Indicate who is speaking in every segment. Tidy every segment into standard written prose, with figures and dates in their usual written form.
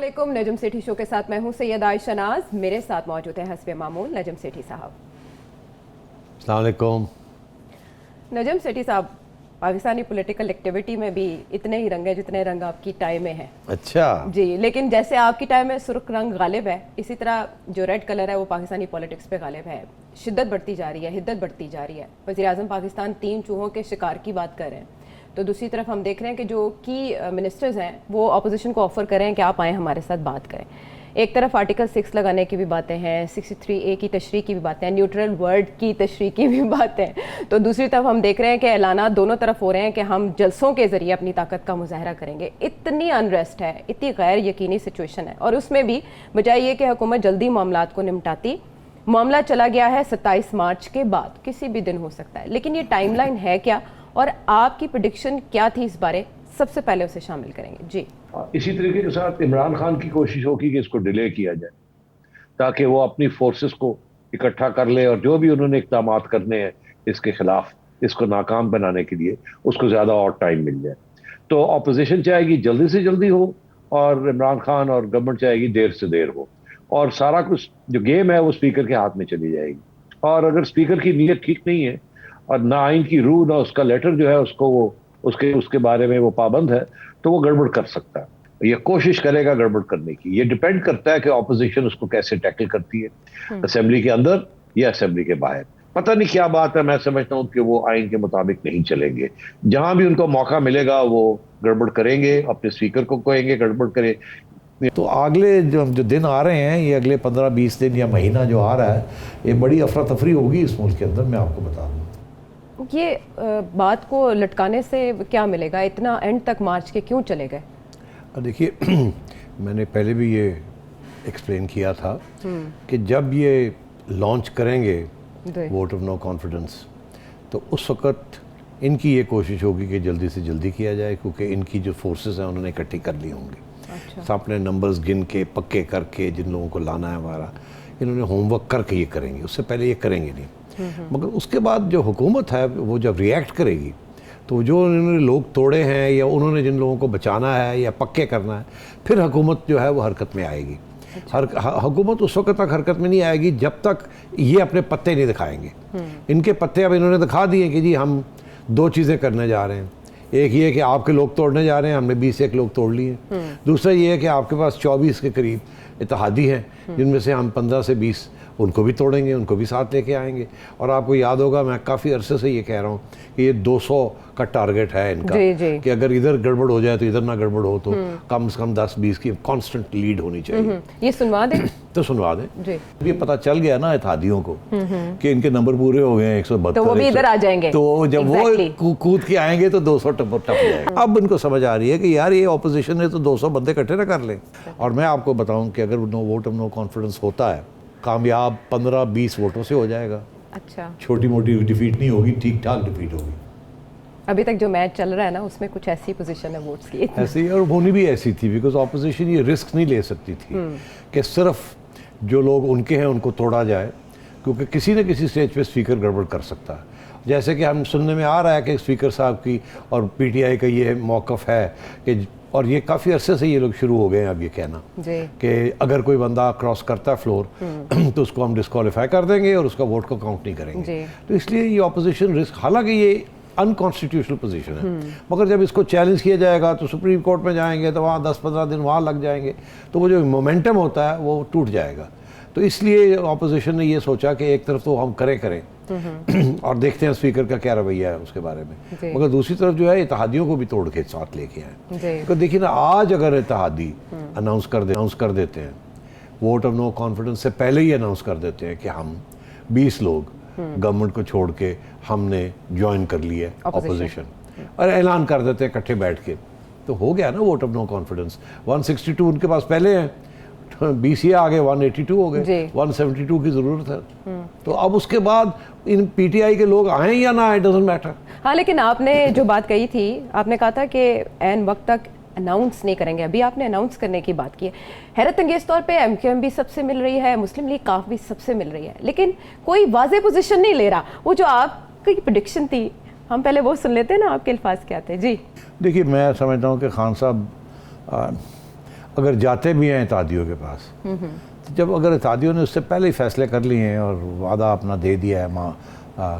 Speaker 1: अस्सलामुअलैकुम। नजम सेठी शो के साथ मैं हूं सैयद आयशा नाज। मेरे साथ मौजूद है हस्बे मामूल नजम सेठी साहब।
Speaker 2: अस्सलाम वालेकुम।
Speaker 1: नजम सेठी साहब, पाकिस्तानी पॉलिटिकल एक्टिविटी में भी इतने ही रंग हैं जितने रंग आपकी टाई में हैं।
Speaker 2: अच्छा
Speaker 1: जी, लेकिन जैसे आपकी टाई में सुर्ख रंग गालिब है, इसी तरह जो रेड कलर है वो पाकिस्तानी पॉलिटिक्स पे गालिब है। शिद्दत बढ़ती जा रही है, हिद्दत बढ़ती जा रही है। वज़ीर आज़म पाकिस्तान 3 चूहों के शिकार की बात कर रहे हैं, तो दूसरी तरफ हम देख रहे हैं कि जो की मिनिस्टर्स हैं वो अपोजिशन को ऑफर कर रहे हैं कि आप आएँ हमारे साथ बात करें। एक तरफ आर्टिकल 6 लगाने की भी बातें हैं, 63A की तशरीह की भी बातें हैं, न्यूट्रल वर्ड की तशरीह की भी बातें हैं। तो दूसरी तरफ हम देख रहे हैं कि ऐलानात दोनों तरफ हो रहे हैं कि हम जलसों के ज़रिए अपनी ताकत का मुजाहरा करेंगे। इतनी अनरेस्ट है, इतनी गैर यकीनी सिचुएशन है, और उसमें भी बजाय ये कि हुकूमत जल्दी मामलात को निपटाती, मामला चला गया है 27 मार्च के बाद, किसी भी दिन हो सकता है। लेकिन ये टाइमलाइन है क्या और आपकी प्रेडिक्शन क्या थी इस बारे, सबसे पहले उसे शामिल करेंगे। जी,
Speaker 3: इसी तरीके के साथ इमरान खान की कोशिश होगी कि इसको डिले किया जाए ताकि वो अपनी फोर्सेस को इकट्ठा कर ले और जो भी उन्होंने इक़दाम करने हैं इसके खिलाफ, इसको नाकाम बनाने के लिए उसको ज़्यादा और टाइम मिल जाए। तो अपोजिशन चाहेगी जल्दी से जल्दी हो और इमरान खान और गवर्नमेंट चाहेगी देर से देर हो, और सारा कुछ जो गेम है वो स्पीकर के हाथ में चली जाएगी। और अगर स्पीकर की नीयत ठीक नहीं है और ना आइन की रूह ना उसका लेटर जो है उसको वो उसके बारे में वो पाबंद है, तो वो गड़बड़ कर सकता है। ये कोशिश करेगा गड़बड़ करने की। ये डिपेंड करता है कि ऑपोजिशन उसको कैसे टैकल करती है, असेंबली के अंदर या असेंबली के बाहर। पता नहीं क्या बात है, मैं समझता हूँ कि वो आइन के मुताबिक नहीं चलेंगे। जहां भी उनको मौका मिलेगा वो गड़बड़ करेंगे, अपने स्पीकर को कहेंगे गड़बड़ करे।
Speaker 2: तो अगले जो दिन आ रहे हैं, ये अगले 15-20 दिन या महीना जो आ रहा है, ये बड़ी अफरा तफरी होगी इस मुल्क के अंदर, मैं आपको बता दूँ।
Speaker 1: ये बात को लटकाने से क्या मिलेगा? इतना एंड तक मार्च के क्यों चले गए?
Speaker 2: देखिए मैंने पहले भी ये एक्सप्लेन किया था कि जब ये लॉन्च करेंगे वोट ऑफ नो कॉन्फिडेंस, तो उस वक़्त इनकी ये कोशिश होगी कि जल्दी से जल्दी किया जाए, क्योंकि इनकी जो फोर्सेस हैं उन्होंने इकट्ठी कर ली होंगी। अच्छा। अपने नंबर्स गिन के पक्के करके जिन लोगों को लाना है हमारा, इन्होंने होमवर्क करके ये करेंगे, उससे पहले ये करेंगे नहीं। मगर उसके बाद जो हुकूमत है वो जब रिएक्ट करेगी, तो जो उन्होंने लोग तोड़े हैं या उन्होंने जिन लोगों को बचाना है या पक्के करना है, फिर हुकूमत जो है वो हरकत में आएगी। हुकूमत उस वक्त तक हरकत में नहीं आएगी जब तक ये अपने पत्ते नहीं दिखाएंगे। इनके पत्ते अब इन्होंने दिखा दिए कि जी हम 2 चीज़ें करने जा रहे हैं। एक ये कि आपके लोग तोड़ने जा रहे हैं, हमने 21 लोग तोड़ लिए। दूसरा ये है कि आपके पास 24 के करीब इत्तेहादी हैं, जिनमें से हम 15 से 20 उनको भी तोड़ेंगे, उनको भी साथ लेके आएंगे। और आपको याद होगा, मैं काफ़ी अरसे से ये कह रहा हूँ कि ये 200 का टारगेट है इनका, कि अगर इधर गड़बड़ हो जाए तो इधर ना गड़बड़ हो, तो कम से कम 10-20 की कांस्टेंट लीड होनी चाहिए।
Speaker 1: ये सुनवा दें
Speaker 2: तो सुनवा दें। ये पता चल गया ना इत्तेहादियों को कि इनके नंबर पूरे हो गए हैं 172,
Speaker 1: तो वो भी इधर आ जाएंगे।
Speaker 2: तो जब वो कूद के आएंगे तो 200 टप जाएगा। अब इनको समझ आ रही है कि यार ये ऑपोजिशन ने तो 200 बंदे इकट्ठे ना कर लें। और मैं आपको बताऊं कि अगर no vote of no confidence होता है, कामयाब 15-20 वोटों से हो जाएगा।
Speaker 1: अच्छा,
Speaker 2: छोटी मोटी डिफीट नहीं होगी, ठीक ठाक डिफीट होगी।
Speaker 1: अभी तक जो मैच चल रहा है ना, उसमें कुछ ऐसी पोजीशन है वोट्स की,
Speaker 2: ऐसी, और होनी भी ऐसी थी, बिकॉज ऑपोजिशन ये रिस्क नहीं ले सकती थी कि सिर्फ जो लोग उनके हैं उनको तोड़ा जाए, क्योंकि किसी न किसी स्टेज पे स्पीकर गड़बड़ कर सकता है। जैसे कि हम सुनने में आ रहा है कि स्पीकर साहब की और पीटीआई का ये मौक़िफ़ है कि, और ये काफ़ी अरसे से ये लोग शुरू हो गए हैं अब ये कहना कि अगर कोई बंदा क्रॉस करता है फ्लोर तो उसको हम डिस्क्वालीफाई कर देंगे और उसका वोट को काउंट नहीं करेंगे। तो इसलिए ये ऑपोजिशन रिस्क, हालांकि ये अनकॉन्स्टिट्यूशनल पोजीशन है, मगर जब इसको चैलेंज किया जाएगा तो सुप्रीम कोर्ट में जाएंगे तो वहाँ 10-15 दिन वहाँ लग जाएंगे, तो वो जो मोमेंटम होता है वो टूट जाएगा। तो इसलिए ऑपोजिशन ने ये सोचा कि एक तरफ तो हम करें और देखते हैं स्पीकर का क्या रवैया है उसके बारे में, मगर दूसरी तरफ जो है इत्तेहादियों को भी तोड़ के साथ लेके आए। तो देखिए ना, आज अगर इत्तेहादी अनाउंस कर देते हैं, वोट ऑफ नो कॉन्फिडेंस से पहले ही अनाउंस कर देते हैं कि हम 20 लोग गवर्नमेंट को छोड़ के हमने ज्वाइन कर लिया ऑपोजिशन, और ऐलान कर देते हैं इकट्ठे बैठ के, तो हो गया ना वोट ऑफ नो कॉन्फिडेंस। 162 उनके पास पहले हैं, 20 ये आगे 182 हो गए, 172 की जरूरत है। तो अब उसके बाद इन पीटीआई के लोग आए या ना आए, डजंट मैटर।
Speaker 1: हाँ, लेकिन आपने जो बात कही थी, आपने कहा था कि एन वक्त तक अनाउंस नहीं करेंगे, अभी आपने अनाउंस करने की बात की है। हैरत अंगेज तौर पे एमक्यूएम भी सबसे मिल रही है, मुस्लिम लीग काफ भी सबसे मिल रही है, लेकिन कोई वाज़ेह पोजीशन नहीं ले रहा। वो जो आपकी प्रेडिक्शन थी, हम पहले वो सुन लेते हैं ना, आपके अल्फाज क्या थे। जी
Speaker 2: देखिए, मैं समझता हूँ कि खान साहब अगर जाते भी हैं इत्तेहादियों के पास, तो जब अगर इत्तेहादियों ने उससे पहले ही फैसले कर लिए हैं और वादा अपना दे दिया है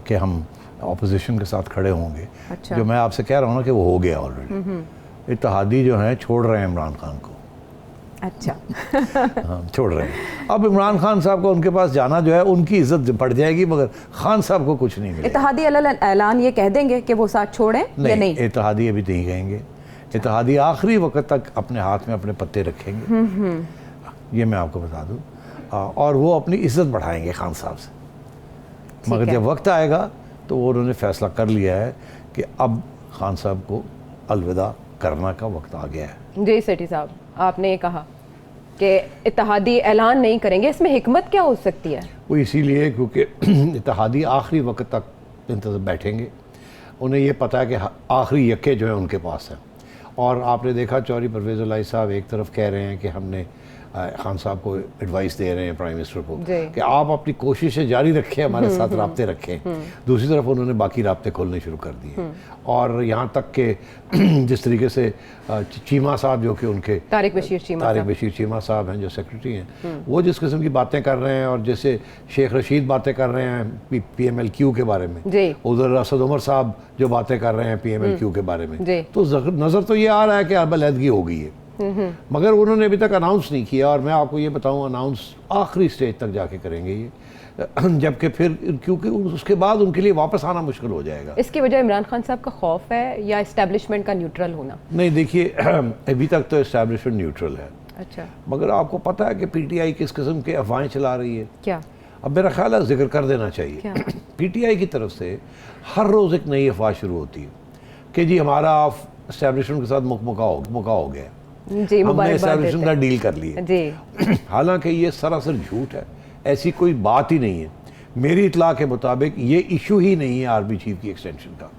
Speaker 2: कि हम अपोजिशन के साथ खड़े होंगे,
Speaker 1: अच्छा।
Speaker 2: जो मैं आपसे कह रहा हूँ ना कि वो हो गया ऑलरेडी। इत्तेहादी जो हैं छोड़ रहे हैं इमरान खान को।
Speaker 1: अच्छा।
Speaker 2: हाँ, छोड़ रहे हैं। अब इमरान खान साहब को उनके पास जाना जो है, उनकी इज्जत बढ़ जाएगी, मगर खान साहब को कुछ नहीं मिलेगा।
Speaker 1: इत्तेहादी ऐलान ये कह देंगे कि वो साथ छोड़ें या नहीं?
Speaker 2: इत्तेहादी अभी नहीं कहेंगे। इत्तेहादी आखिरी वक्त तक अपने हाथ में अपने पत्ते रखेंगे, ये मैं आपको बता दूं, और वो अपनी इज्जत बढ़ाएंगे खान साहब से। मगर जब वक्त आएगा तो वो उन्होंने फैसला कर लिया है कि अब खान साहब को अलविदा करना का वक्त आ गया है।
Speaker 1: जी सेठी साहब, आपने ये कहा कि इत्तेहादी ऐलान नहीं करेंगे, इसमें हिकमत क्या हो सकती है?
Speaker 2: वो इसीलिए क्योंकि इत्तेहादी आखिरी वक्त तक इंतज़ार बैठेंगे। उन्हें ये पता है कि आखिरी यक्के जो है उनके पास है। और आपने देखा चौधरी परवेज़ इलाही साहब एक तरफ कह रहे हैं कि हमने खान साहब को एडवाइस दे रहे हैं प्राइम मिनिस्टर को कि आप अपनी कोशिशें जारी रखें, हमारे साथ राब्ते रखें। दूसरी तरफ उन्होंने बाकी राब्ते खोलने शुरू कर दिए। और यहाँ तक कि जिस तरीके से चीमा साहब जो कि उनके
Speaker 1: तारिक बशीर
Speaker 2: चीमा साहब हैं जो सेक्रेटरी हैं, वो जिस किस्म की बातें कर रहे हैं, और जैसे शेख रशीद बातें कर रहे हैं PMLQ के बारे में, उधर असद उमर साहब जो बातें कर रहे हैं PMLQ के बारे में, तो नज़र तो ये आ रहा है कि अब अलहदगी हो गई है। मगर उन्होंने अभी तक अनाउंस नहीं किया। और मैं आपको ये बताऊं, अनाउंस आखिरी स्टेज तक जाके करेंगे ये, जबकि फिर क्योंकि उसके बाद उनके लिए वापस आना मुश्किल हो जाएगा।
Speaker 1: इसकी वजह इमरान खान साहब का खौफ है या एस्टैब्लिशमेंट का न्यूट्रल होना?
Speaker 2: नहीं, देखिए अभी तक तो एस्टैब्लिशमेंट न्यूट्रल है।
Speaker 1: अच्छा।
Speaker 2: मगर आपको पता है कि PTI किस किस्म के अफवाहें चला रही है?
Speaker 1: क्या?
Speaker 2: अब मेरा ख्याल है जिक्र कर देना चाहिए। PTI की तरफ से हर रोज़ एक नई अफवाह शुरू होती है कि जी हमारा एस्टैब्लिशमेंट के साथ मुका हो गया, हमने एस्टैब्लिशमेंट का डील कर लिया। हालांकि ये सरासर झूठ है, ऐसी कोई बात ही नहीं है। मेरी इतला के मुताबिक ये इशू ही नहीं है आर्मी चीफ की एक्सटेंशन का।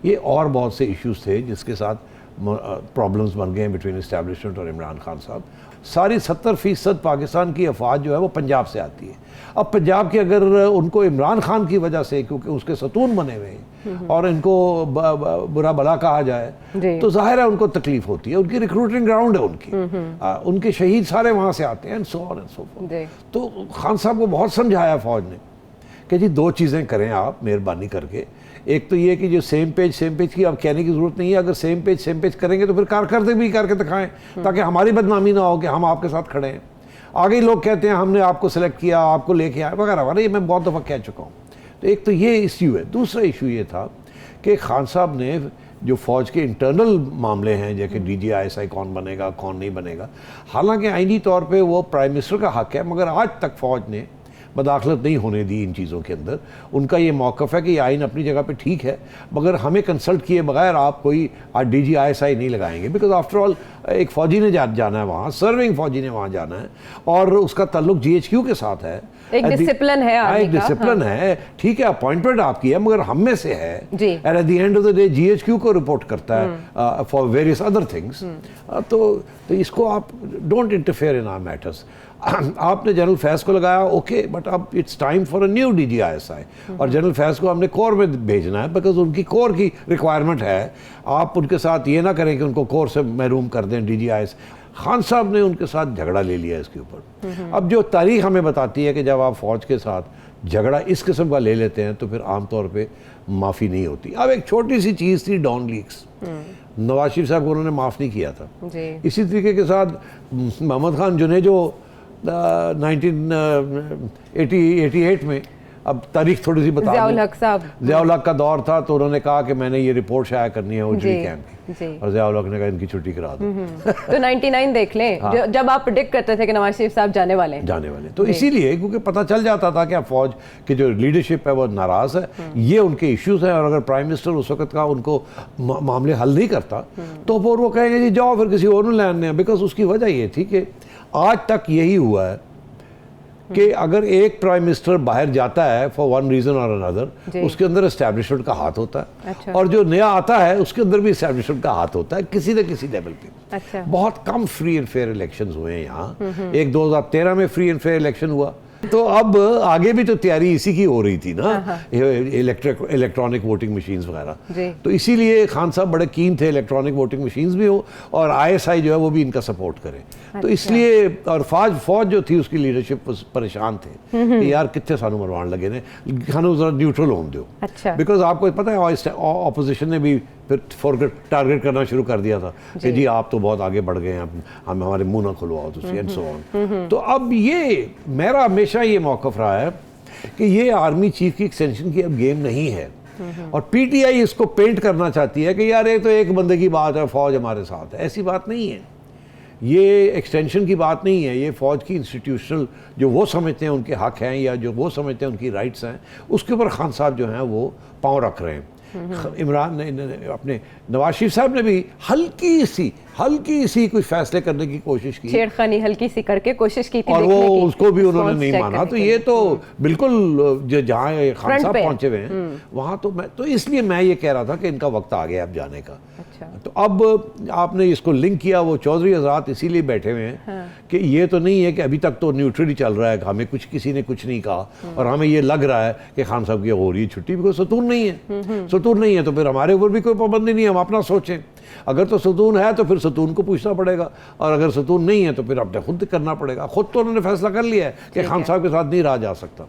Speaker 2: ये और बहुत से इश्यूज थे जिसके साथ प्रॉब्लम्स बन गए बिटवीन एस्टैब्लिशमेंट और इमरान खान साहब। सारी 70% पाकिस्तान की अफवाज जो है वो पंजाब से आती है। अब पंजाब के अगर उनको इमरान खान की वजह से, क्योंकि उसके सतून बने हुए हैं और इनको बुरा भला कहा जाए, तो जाहिर है उनको तकलीफ होती है। उनकी रिक्रूटिंग ग्राउंड है उनके शहीद सारे वहाँ से आते हैं, and so on and so fourth. तो खान साहब को बहुत समझाया फौज ने कि जी दो चीज़ें करें आप मेहरबानी करके। एक तो ये कि जो सेम पेज की अब कहने की ज़रूरत नहीं है। अगर सेम पेज करेंगे तो फिर कारकर्दगी भी करके दिखाएं, ताकि हमारी बदनामी ना हो कि हम आपके साथ खड़े हैं। आगे लोग कहते हैं हमने आपको सेलेक्ट किया, आपको लेके आए वगैरह वगैरह, ये मैं बहुत दफ़ा कह चुका हूँ। तो एक तो ये इश्यू है। दूसरा इशू ये था कि खान साहब ने जो फ़ौज के इंटरनल मामले हैं, जैसे DGI कौन बनेगा कौन नहीं बनेगा, हालांकि आईनी तौर पे वो प्राइम मिनिस्टर का हक है, मगर आज तक फ़ौज ने मदाखलत नहीं होने दी इन चीज़ों के अंदर। उनका ये मौक़िफ़ है कि ये आइन अपनी जगह पे ठीक है, मगर हमें कंसल्ट किए बगैर आप कोई DGI नहीं लगाएंगे, बिकॉज आफ्टर ऑल एक फ़ौजी ने जाना है वहाँ, सर्विंग फ़ौजी ने वहाँ जाना है, और उसका ताल्लुक GHQ के साथ है।
Speaker 1: एक डिसिप्लिन है,
Speaker 2: एक डिसिप्लिन है, ठीक है, अपॉइंटमेंट आपकी है, मगर हम में से है, and at the end of the day GHQ को रिपोर्ट करता है फॉर वेरियस अदर थिंग्स। तो इसको आप don't interfere in our matters. आपने जनरल फैज को लगाया, ओके, बट अब it's time for a new DGI। और जनरल फैज को हमने कोर में भेजना है, बिकॉज उनकी कोर की रिक्वायरमेंट है। आप उनके साथ ये ना करें कि उनको कोर से महरूम कर दें DGI। खान साहब ने उनके साथ झगड़ा ले लिया इसके ऊपर। अब जो तारीख हमें बताती है कि जब आप फौज के साथ झगड़ा इस किस्म का ले लेते हैं तो फिर आमतौर पे माफ़ी नहीं होती। अब एक छोटी सी चीज़ थी डॉन लीक्स, नवाज शरीफ साहब को उन्होंने माफ़ नहीं किया था। इसी तरीके के साथ मोहम्मद खान जुनेजो 1988 में, अब तारीख थोड़ी सी बता, ज़ियाउल हक का दौर था, तो उन्होंने कहा कि मैंने ये रिपोर्ट शाया करनी है ओजरी कैंप की, और ज़ियाउल हक ने कहा इनकी छुट्टी करा दो।
Speaker 1: तो 99 देख लें, हाँ। जब आप प्रेडिक्ट करते थे कि नवाज शरीफ साहब जाने वाले
Speaker 2: तो इसीलिए क्योंकि पता चल जाता था कि फौज की जो लीडरशिप है वो नाराज़ है, ये उनके इश्यूज हैं, और अगर प्राइम मिनिस्टर उस वक्त का उनको मामले हल नहीं करता तो फिर वो कहेंगे जी जाओ फिर किसी और ने लेने। बिकॉज उसकी वजह ये थी कि आज तक यही हुआ है कि अगर एक प्राइम मिनिस्टर बाहर जाता है फॉर वन रीजन और अनदर, उसके अंदर एस्टैब्लिशमेंट का हाथ होता है। अच्छा। और जो नया आता है उसके अंदर भी एस्टैब्लिशमेंट का हाथ होता है, किसी न किसी लेवल पे। अच्छा। बहुत कम फ्री एंड फेयर इलेक्शंस हुए हैं यहाँ। एक 2013 में फ्री एंड फेयर इलेक्शन हुआ तो अब आगे भी तो तैयारी इसी की हो रही थी ना, इलेक्ट्रॉनिक वोटिंग मशीन्स
Speaker 1: जी।
Speaker 2: वगैरह। तो इसीलिए खान साहब बड़े कीन थे इलेक्ट्रॉनिक वोटिंग मशीन्स भी हो और ISI जो है वो भी इनका सपोर्ट करे। तो इसलिए और फौज जो थी उसकी लीडरशिप परेशान थे कि यार कितने सानू मरवान लगे ने, खानू जरा न्यूट्रल होने दो।
Speaker 1: अच्छा।
Speaker 2: बिकॉज आपको पता है ऑपोजिशन ने भी फिर टारगेट करना शुरू कर दिया था कि जी आप तो बहुत आगे बढ़ गए हैं, हम हमारे मुंह ना खुलवाओ तुसी एंड सो ऑन। तो अब ये मेरा हमेशा ये मौक़िफ़ रहा है कि ये आर्मी चीफ की एक्सटेंशन की अब गेम नहीं है। और PTI इसको पेंट करना चाहती है कि यार ये तो एक बंदे की बात है, फौज हमारे साथ है। ऐसी बात नहीं है, ये एक्सटेंशन की बात नहीं है, ये फ़ौज की इंस्टीट्यूशनल जो वो समझते हैं उनके हक हैं या जो वो समझते हैं उनकी राइट्स हैं, उसके ऊपर खान साहब जो हैं वो पाँव रख रहे हैं। इमरान ने अपने नवाज शरीफ साहब ने भी हल्की सी कुछ फैसले करने की कोशिश की,
Speaker 1: छेड़खानी हल्की सी करके कोशिश की थी
Speaker 2: और
Speaker 1: देखने
Speaker 2: वो
Speaker 1: की,
Speaker 2: उसको भी उन्होंने
Speaker 1: response
Speaker 2: नहीं
Speaker 1: check
Speaker 2: माना।
Speaker 1: करने
Speaker 2: तो
Speaker 1: के
Speaker 2: ये
Speaker 1: लिए।
Speaker 2: तो बिल्कुल जहाँ खान
Speaker 1: Front
Speaker 2: साहब
Speaker 1: पे है।
Speaker 2: पहुंचे हुए हैं वहाँ तो इसलिए मैं ये कह रहा था कि इनका वक्त आ गया अब जाने का।
Speaker 1: अच्छा।
Speaker 2: तो अब आपने इसको लिंक किया, वो चौधरी हजरात इसीलिए बैठे हुए हैं कि ये तो नहीं है कि अभी तक तो न्यूट्रल ही चल रहा है, हमें किसी ने कुछ नहीं कहा और हमें ये लग रहा है कि खान साहब की हो रही है छुट्टी, बिकॉज सतून नहीं है। सतून नहीं है तो फिर हमारे ऊपर भी कोई पाबंदी नहीं है, हम अपना सोचें। अगर तो सतून है तो फिर सतून को पूछना पड़ेगा, और अगर सतून नहीं है तो फिर अपने खुद करना पड़ेगा। खुद तो उन्होंने फैसला कर लिया है कि खान साहब के साथ नहीं रहा जा सकता,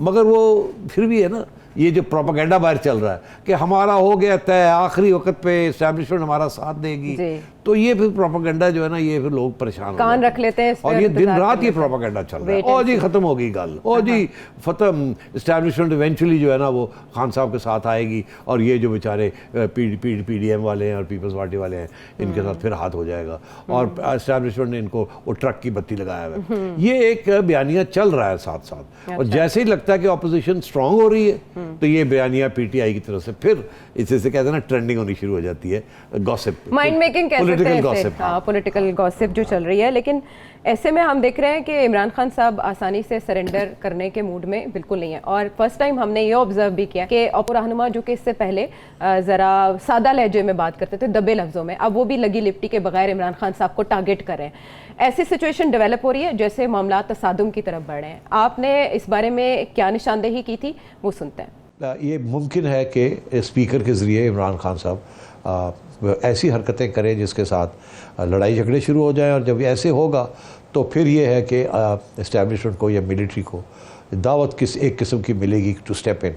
Speaker 2: मगर वो फिर भी है ना, ये जो प्रोपेगेंडा बाहर चल रहा है कि हमारा हो गया तय, आखिरी वक्त पे एस्टैब्लिशमेंट हमारा साथ देगी, तो ये फिर प्रोपेगेंडा जो है ना, ये फिर लोग परेशान
Speaker 1: कान रख लेते हैं,
Speaker 2: और ये दिन रात ये प्रोपेगेंडा चल रहा है। और जी खत्म होगी गल, और जी खत्म, एस्टैब्लिशमेंट इवेंचुअली जो है ना वो खान साहब के साथ आएगी, और ये जो बेचारे PDM वाले हैं और पीपल्स पार्टी वाले हैं इनके साथ फिर हाथ हो जाएगा, और एस्टैब्लिशमेंट ने इनको वो ट्रक की बत्ती लगाया हुआ है। ये एक बयानिया चल रहा है साथ साथ, और जैसे ही लगता है कि ऑपोजिशन स्ट्रांग हो रही है तो ये बयानिया PTI की तरफ से फिर इसे से कहते हैं ना ट्रेंडिंग होनी शुरू हो जाती है, गॉसिप,
Speaker 1: माइंड मेकिंग कह सकते हैं इसे, हाँ, पॉलिटिकल गॉसिप जो चल रही है। लेकिन ऐसे में हम देख रहे हैं कि इमरान खान साहब आसानी से सरेंडर करने के मूड में बिल्कुल नहीं है, और फर्स्ट टाइम हमने ये ऑब्जर्व भी किया कि अपर रहनुमा जो कि इससे पहले ज़रा सादा लहजे में बात करते थे, दबे लफ्ज़ों में, अब वो भी लगी लिपटी के बगैर इमरान खान साहब को टारगेट कर रहे हैं। ऐसी सिचुएशन डेवलप हो रही है जैसे मामला तसादुम की तरफ बढ़ रहे हैं। आपने इस बारे में क्या निशानदेही की थी, वो सुनते हैं।
Speaker 2: ये मुमकिन है कि स्पीकर के ज़रिए इमरान खान साहब ऐसी हरकतें करें जिसके साथ लड़ाई झगड़े शुरू हो जाएं, और जब ऐसे होगा तो फिर ये है कि इस्टेब्लिशमेंट को या मिलिट्री को दावत एक किस्म की मिलेगी टू स्टेप इन।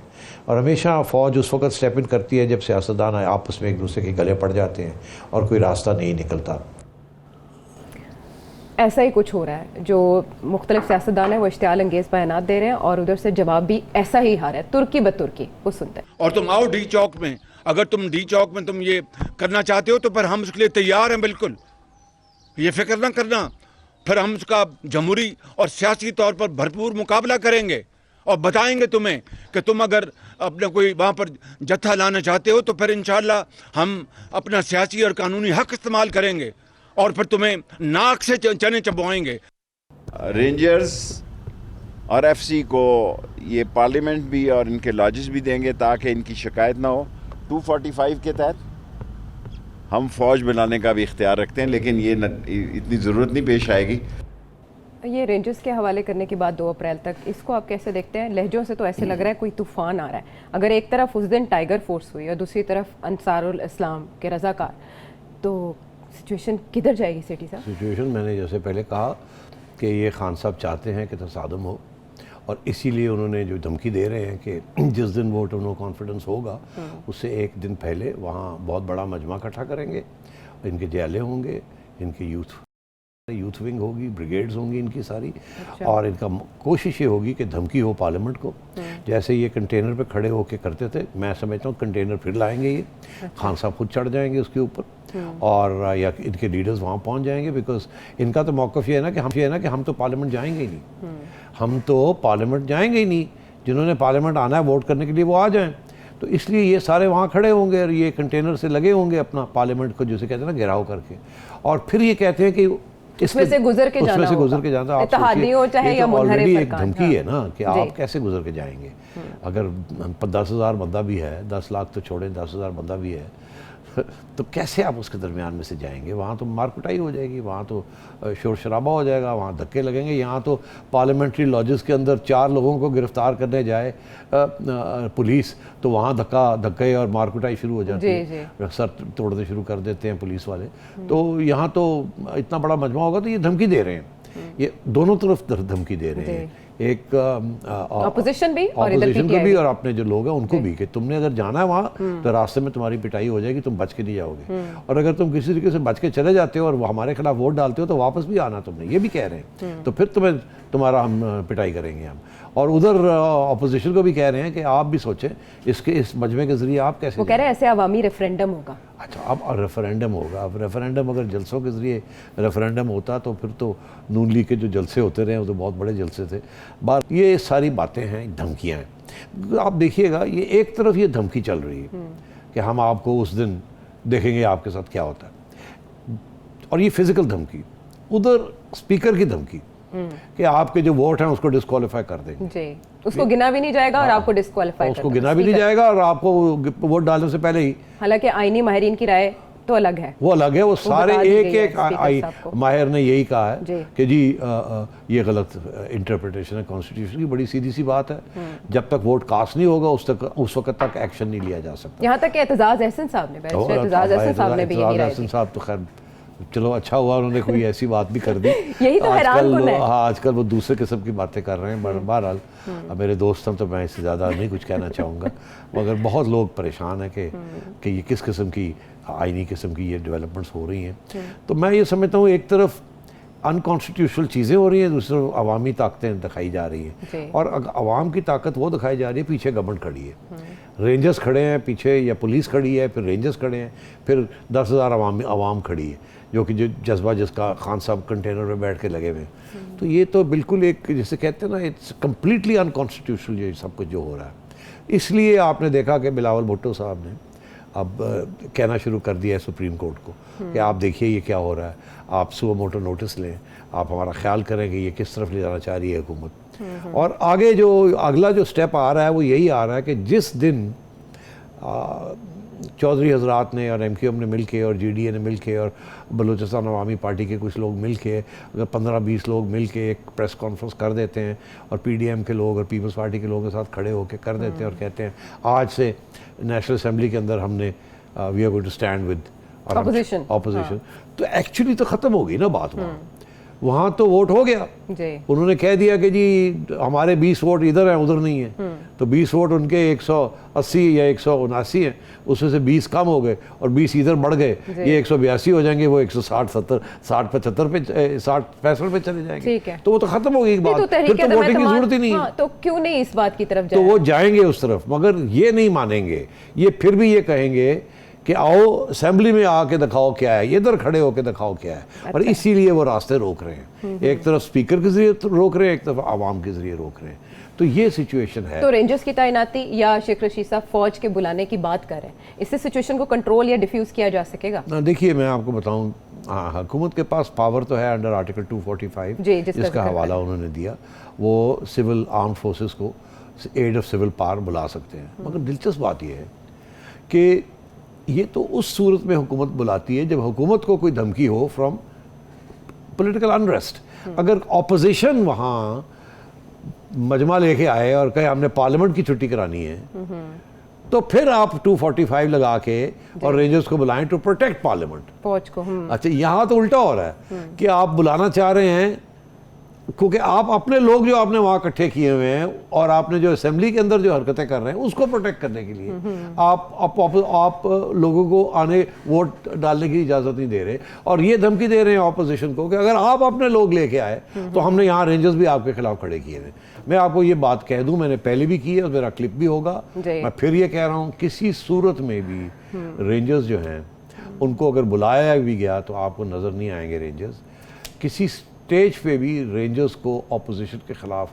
Speaker 2: और हमेशा फ़ौज उस वक्त स्टेप इन करती है जब सियासतदान आपस में एक दूसरे के गले पड़ जाते हैं और कोई रास्ता नहीं निकलता।
Speaker 1: ऐसा ही कुछ हो रहा है, जो मुख्तलिफ सियासतदान है वो इश्तियाल अंगेज़ बयानात दे रहे हैं और उधर से जवाब भी ऐसा ही आ रहा है, तुर्की ब तुर्की। वो सुनते हैं।
Speaker 4: और तुम आओ डी चौक में, अगर तुम डी चौक में तुम ये करना चाहते हो तो फिर हम उसके लिए तैयार हैं, बिल्कुल, ये फिक्र ना करना। फिर हम उसका जमहूरी और सियासी तौर पर भरपूर मुकाबला करेंगे और बताएंगे तुम्हें कि तुम अगर अपने कोई वहाँ पर जत्था लाना चाहते हो तो फिर इंशाअल्लाह हम अपना सियासी और कानूनी हक इस्तेमाल करेंगे और फिर तुम्हें नाक से चने चबवाएंगे।
Speaker 5: रेंजर्स और FC को ये पार्लियामेंट भी और इनके लॉजेस भी देंगे ताकि इनकी शिकायत ना हो। 245 के तहत हम फ़ौज बनाने का भी इख्तियार रखते हैं, लेकिन ये इतनी ज़रूरत नहीं पेश आएगी।
Speaker 1: ये रेंजर्स के हवाले करने के बाद 2 अप्रैल तक, इसको आप कैसे देखते हैं? लहजों से तो ऐसे लग रहा है कोई तूफान आ रहा है। अगर एक तरफ उस दिन टाइगर फोर्स हुई और दूसरी तरफ अंसारुल इस्लाम के रज़ाकार, तो सिचुएशन किधर जाएगी सिटी साहब?
Speaker 2: सिचुएशन मैंने जैसे पहले कहा कि ये खान साहब चाहते हैं कि तसादम हो, और इसीलिए उन्होंने जो धमकी दे रहे हैं कि जिस दिन वोट नो कॉन्फिडेंस होगा उससे एक दिन पहले वहाँ बहुत बड़ा मजमा इकट्ठा करेंगे, इनके जैले होंगे, इनके यूथ विंग होगी, ब्रिगेड्स होंगी इनकी सारी। अच्छा। और इनका कोशिश ये होगी कि धमकी हो पार्लियामेंट को, जैसे ये कंटेनर पे खड़े होके करते थे। मैं समझता हूँ कंटेनर फिर लाएंगे ये। अच्छा। खान साहब खुद चढ़ जाएंगे उसके ऊपर, और या इनके लीडर्स वहाँ पहुँच जाएंगे, बिकॉज इनका तो मौक़िफ़ ये है ना कि हम तो पार्लियामेंट जाएंगे ही नहीं, हम तो पार्लियामेंट जाएंगे ही नहीं। जिन्होंने पार्लियामेंट आना है वोट करने के लिए वो आ जाएं। तो इसलिए ये सारे वहाँ खड़े होंगे और ये कंटेनर से लगे होंगे अपना पार्लियामेंट को, जिसे कहते हैं ना, घेराव करके, और फिर ये कहते हैं कि
Speaker 1: इसमें से गुजर के जाना, इत्तेहादियों चाहे या मुनहरिफ
Speaker 2: एक धमकी है ना कि आप कैसे गुजर के जाएंगे। अगर 10,000 बंदा भी है, 10 लाख तो छोड़ें, 10,000 बंदा भी है तो कैसे आप उसके दरमियान में से जाएंगे? वहाँ तो मार कुटाई हो जाएगी, वहाँ तो शोर शराबा हो जाएगा, वहाँ धक्के लगेंगे। यहाँ तो पार्लियामेंट्री लॉजेस के अंदर 4 लोगों को गिरफ्तार करने जाए पुलिस, तो वहाँ धक्के और मार कुटाई शुरू हो जाती है, सर तोड़ने शुरू कर देते हैं पुलिस वाले। तो यहाँ तो इतना बड़ा मजमा होगा, तो ये धमकी दे रहे हैं, ये दोनों तरफ धमकी दे रहे हैं, एक
Speaker 1: ऑपोजिशन भी और इधर
Speaker 2: ऑपोजिशन को
Speaker 1: PTI
Speaker 2: भी और अपने जो लोग हैं उनको भी, कि तुमने अगर जाना है वहाँ तो रास्ते में तुम्हारी पिटाई हो जाएगी, तुम बच के नहीं जाओगे, और अगर तुम किसी तरीके से बच के चले जाते हो और वो हमारे खिलाफ वोट डालते हो तो वापस भी आना तुमने, ये भी कह रहे हैं, तो फिर तुम्हारा हम पिटाई करेंगे हम। और उधर ऑपोजिशन को भी कह रहे हैं कि आप भी सोचें इस मजमे के जरिए आप कैसे,
Speaker 1: वो कह रहे हैं ऐसे अवामी रेफरेंडम होगा।
Speaker 2: अच्छा, अब रेफरेंडम होगा। अब रेफरेंडम अगर जलसों के ज़रिए रेफरेंडम होता तो फिर तो नून लीग के जो जलसे होते रहे वो तो बहुत बड़े जलसे थे। ये सारी बातें हैं, धमकियाँ हैं। आप देखिएगा, ये एक तरफ ये धमकी चल रही है कि हम आपको उस दिन देखेंगे आपके साथ क्या होता है, और ये फिजिकल धमकी, उधर स्पीकर की धमकी कि आपके जो वोट हैं उसको डिस्क्वालीफाई कर देंगे
Speaker 1: जी, उसको गिना भी नहीं जाएगा और आपको डिस्क्वालीफाई
Speaker 2: उसको गिना भी नहीं जाएगा और आपको वोट डालने से पहले ही,
Speaker 1: हालांकि आईनी माहिरीन की राय तो अलग है,
Speaker 2: वो अलग है, वो सारे
Speaker 1: बता दी गई है
Speaker 2: एक
Speaker 1: स्पीकर साहब को।
Speaker 2: माहिर ने यही कहा है
Speaker 1: जी।
Speaker 2: कि जी ये गलत इंटरप्रिटेशन है कॉन्स्टिट्यूशन की, बड़ी सीधी सी बात है, जब तक वोट कास्ट नहीं होगा उस वक्त तक एक्शन नहीं लिया जा सकता।
Speaker 1: यहाँ तक कि एतजाज एहसन साहब ने, बैरिस्टर एतजाज एहसन साहब ने भी यही राय दी।
Speaker 2: साहब तो खैर चलो अच्छा हुआ उन्होंने कोई ऐसी बात भी कर दी।
Speaker 1: यही तो हैरानकुन है।
Speaker 2: हाँ, आजकल वो दूसरे किस्म की बातें कर रहे हैं। बहरहाल अब मेरे दोस्त हैं तो मैं इससे ज़्यादा नहीं कुछ कहना चाहूँगा, मगर बहुत लोग परेशान हैं कि ये किस किस्म की आईनी किस्म की ये डेवलपमेंट्स हो रही हैं। तो मैं ये समझता हूँ एक तरफ अनकॉन्स्टिट्यूशनल चीज़ें हो रही हैं, दूसरी तरफ अवामी ताकतें दिखाई जा रही हैं, और अवाम की ताकत वो दिखाई जा रही है, पीछे गवर्नमेंट खड़ी है, रेंजर्स खड़े हैं पीछे, या पुलिस खड़ी है, फिर रेंजर्स खड़े हैं, फिर 10,000 अवाम खड़ी है, जो कि जो जज्बा जिसका खान साहब कंटेनर में बैठ के लगे हुए हैं। तो ये तो बिल्कुल एक, जिसे कहते हैं ना, इट्स कम्प्लीटली अनकॉन्स्टिट्यूशनल ये सब कुछ जो हो रहा है। इसलिए आपने देखा कि बिलावल भुट्टो साहब ने अब कहना शुरू कर दिया है सुप्रीम कोर्ट को कि आप देखिए ये क्या हो रहा है, आप सुबह मोटो नोटिस लें, आप हमारा ख्याल करें कि ये किस तरफ ले जाना चाह रही है हुकूमत। और आगे जो अगला जो स्टेप आ रहा है वो यही आ रहा है कि जिस दिन चौधरी हजरात ने और MQM ने मिल के और GDA ने मिल के और बलूचिस्तान अवामी पार्टी के कुछ लोग मिल के, अगर 15-20 लोग मिल के एक प्रेस कॉन्फ्रेंस कर देते हैं और PDM के लोग और पीपल्स पार्टी के लोगों के साथ खड़े होकर कर देते हैं और कहते हैं आज से नेशनल असेंबली के अंदर हमने we are going to stand with opposition, तो एक्चुअली तो ख़त्म हो गई ना बात। वहाँ तो वोट हो गया
Speaker 1: जी।
Speaker 2: उन्होंने कह दिया कि जी हमारे 20 वोट इधर हैं उधर नहीं है, तो 20 वोट उनके 180 या 179 हैं, उसमें से 20 कम हो गए और 20 इधर बढ़ गए, ये 182 हो जाएंगे, वो 160-75 पे चले जाएंगे।
Speaker 1: ठीक है,
Speaker 2: तो वो तो खत्म हो गई बात, फिर तो वोटिंग की जरूरत ही नहीं है।
Speaker 1: तो क्यों नहीं इस बात की तरफ
Speaker 2: तो वो जाएंगे उस तरफ, मगर ये नहीं मानेंगे, ये फिर भी ये कहेंगे कि आओ असेंबली में आके दिखाओ क्या है, ये इधर खड़े होके दिखाओ क्या है। अच्छा। और इसीलिए वो रास्ते रोक रहे हैं, एक तरफ स्पीकर के जरिए रोक रहे हैं, एक तरफ आवाम के जरिए रोक रहे हैं। तो ये सिचुएशन है।
Speaker 1: तो रेंजर्स की तैनाती या शेख रशीद साहब फौज के बुलाने की बात करें, इससे सिचुएशन को कंट्रोल या डिफ्यूज किया जा सकेगा?
Speaker 2: देखिए मैं आपको बताऊं, हाँ, हुकूमत के पास पावर तो है अंडर आर्टिकल 245 जिसका हवाला उन्होंने दिया, वो सिविल आर्म फोर्सेस को एड ऑफ सिविल पावर बुला सकते हैं। मगर दिलचस्प बात यह है कि ये तो उस सूरत में हुकूमत बुलाती है जब हुकूमत को कोई धमकी हो फ्रॉम पॉलिटिकल अनरेस्ट। अगर ऑपोजिशन वहाँ मजमा लेके आए और कहे हमने पार्लियामेंट की छुट्टी करानी है, तो फिर आप 245 लगा के और रेंजर्स को बुलाएं टू प्रोटेक्ट पार्लियामेंट, फौज को। अच्छा, यहाँ तो उल्टा हो रहा है कि आप बुलाना चाह रहे हैं क्योंकि आप अपने लोग जो आपने वहाँ इकट्ठे किए हुए हैं और आपने जो असेंबली के अंदर जो हरकतें कर रहे हैं उसको प्रोटेक्ट करने के लिए आप लोगों को आने वोट डालने की इजाज़त नहीं दे रहे, और ये धमकी दे रहे हैं ऑपोजिशन को कि अगर आप अपने लोग लेके आए तो हमने यहाँ रेंजर्स भी आपके खिलाफ खड़े किए हैं। मैं आपको ये बात कह दूं, मैंने पहले भी की है और मेरा क्लिप भी होगा, मैं फिर ये कह रहा हूँ, किसी सूरत में भी रेंजर्स जो हैं उनको अगर बुलाया भी गया तो आपको नज़र नहीं आएंगे रेंजर्स। किसी स्टेज पे भी रेंजर्स को ऑपोजिशन के खिलाफ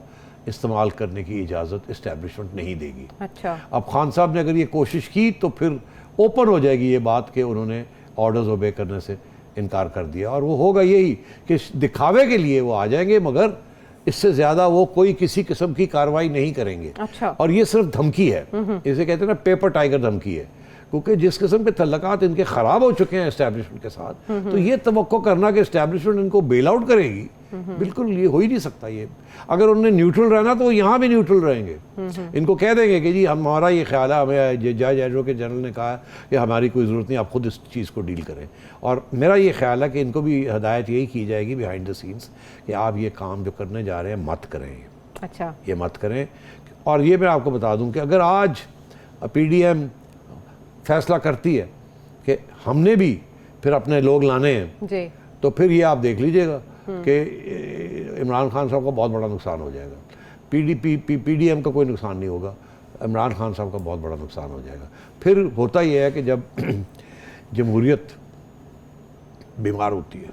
Speaker 2: इस्तेमाल करने की इजाज़त इस्टेब्लिशमेंट नहीं देगी। अच्छा, अब खान साहब ने अगर ये कोशिश की तो फिर ओपन हो जाएगी ये बात कि उन्होंने ऑर्डर्स ओबे करने से इनकार कर दिया, और वो होगा यही कि दिखावे के लिए वो आ जाएंगे, मगर इससे ज़्यादा वो कोई किसी किस्म की कार्रवाई नहीं करेंगे। अच्छा। और ये सिर्फ धमकी है, इसे कहते हैं ना पेपर टाइगर धमकी है। क्योंकि जिस किस्म के तल्लकात इनके ख़राब हो चुके हैं इस्टेब्लिशमेंट के साथ, तो ये तवक्को करना कि इस्टेब्लिशमेंट इनको बेल आउट करेगी, बिल्कुल ये हो ही नहीं सकता। ये अगर उन्होंने न्यूट्रल रहना तो वो यहाँ भी न्यूट्रल रहेंगे। इनको कह देंगे कि जी हमारा ये ख्याल है, हमें जज एडवोकेट जनरल ने कहा कि हमारी कोई ज़रूरत नहीं, आप खुद इस चीज़ को डील करें। और मेरा ये ख्याल है कि इनको भी हिदायत यही की जाएगी बिहाइंड द सीन्स कि आप ये काम जो करने जा रहे हैं मत करें।
Speaker 1: अच्छा,
Speaker 2: ये मत करें। और ये मैं आपको बता दूं कि अगर आज PDM फैसला करती है कि हमने भी फिर अपने लोग लाने हैं,
Speaker 1: जी,
Speaker 2: तो फिर ये आप देख लीजिएगा कि इमरान खान साहब का बहुत बड़ा नुकसान हो जाएगा। PDM का कोई नुकसान नहीं होगा, इमरान खान साहब का बहुत बड़ा नुकसान हो जाएगा। फिर होता ये है कि जब जमहूरियत बीमार होती है,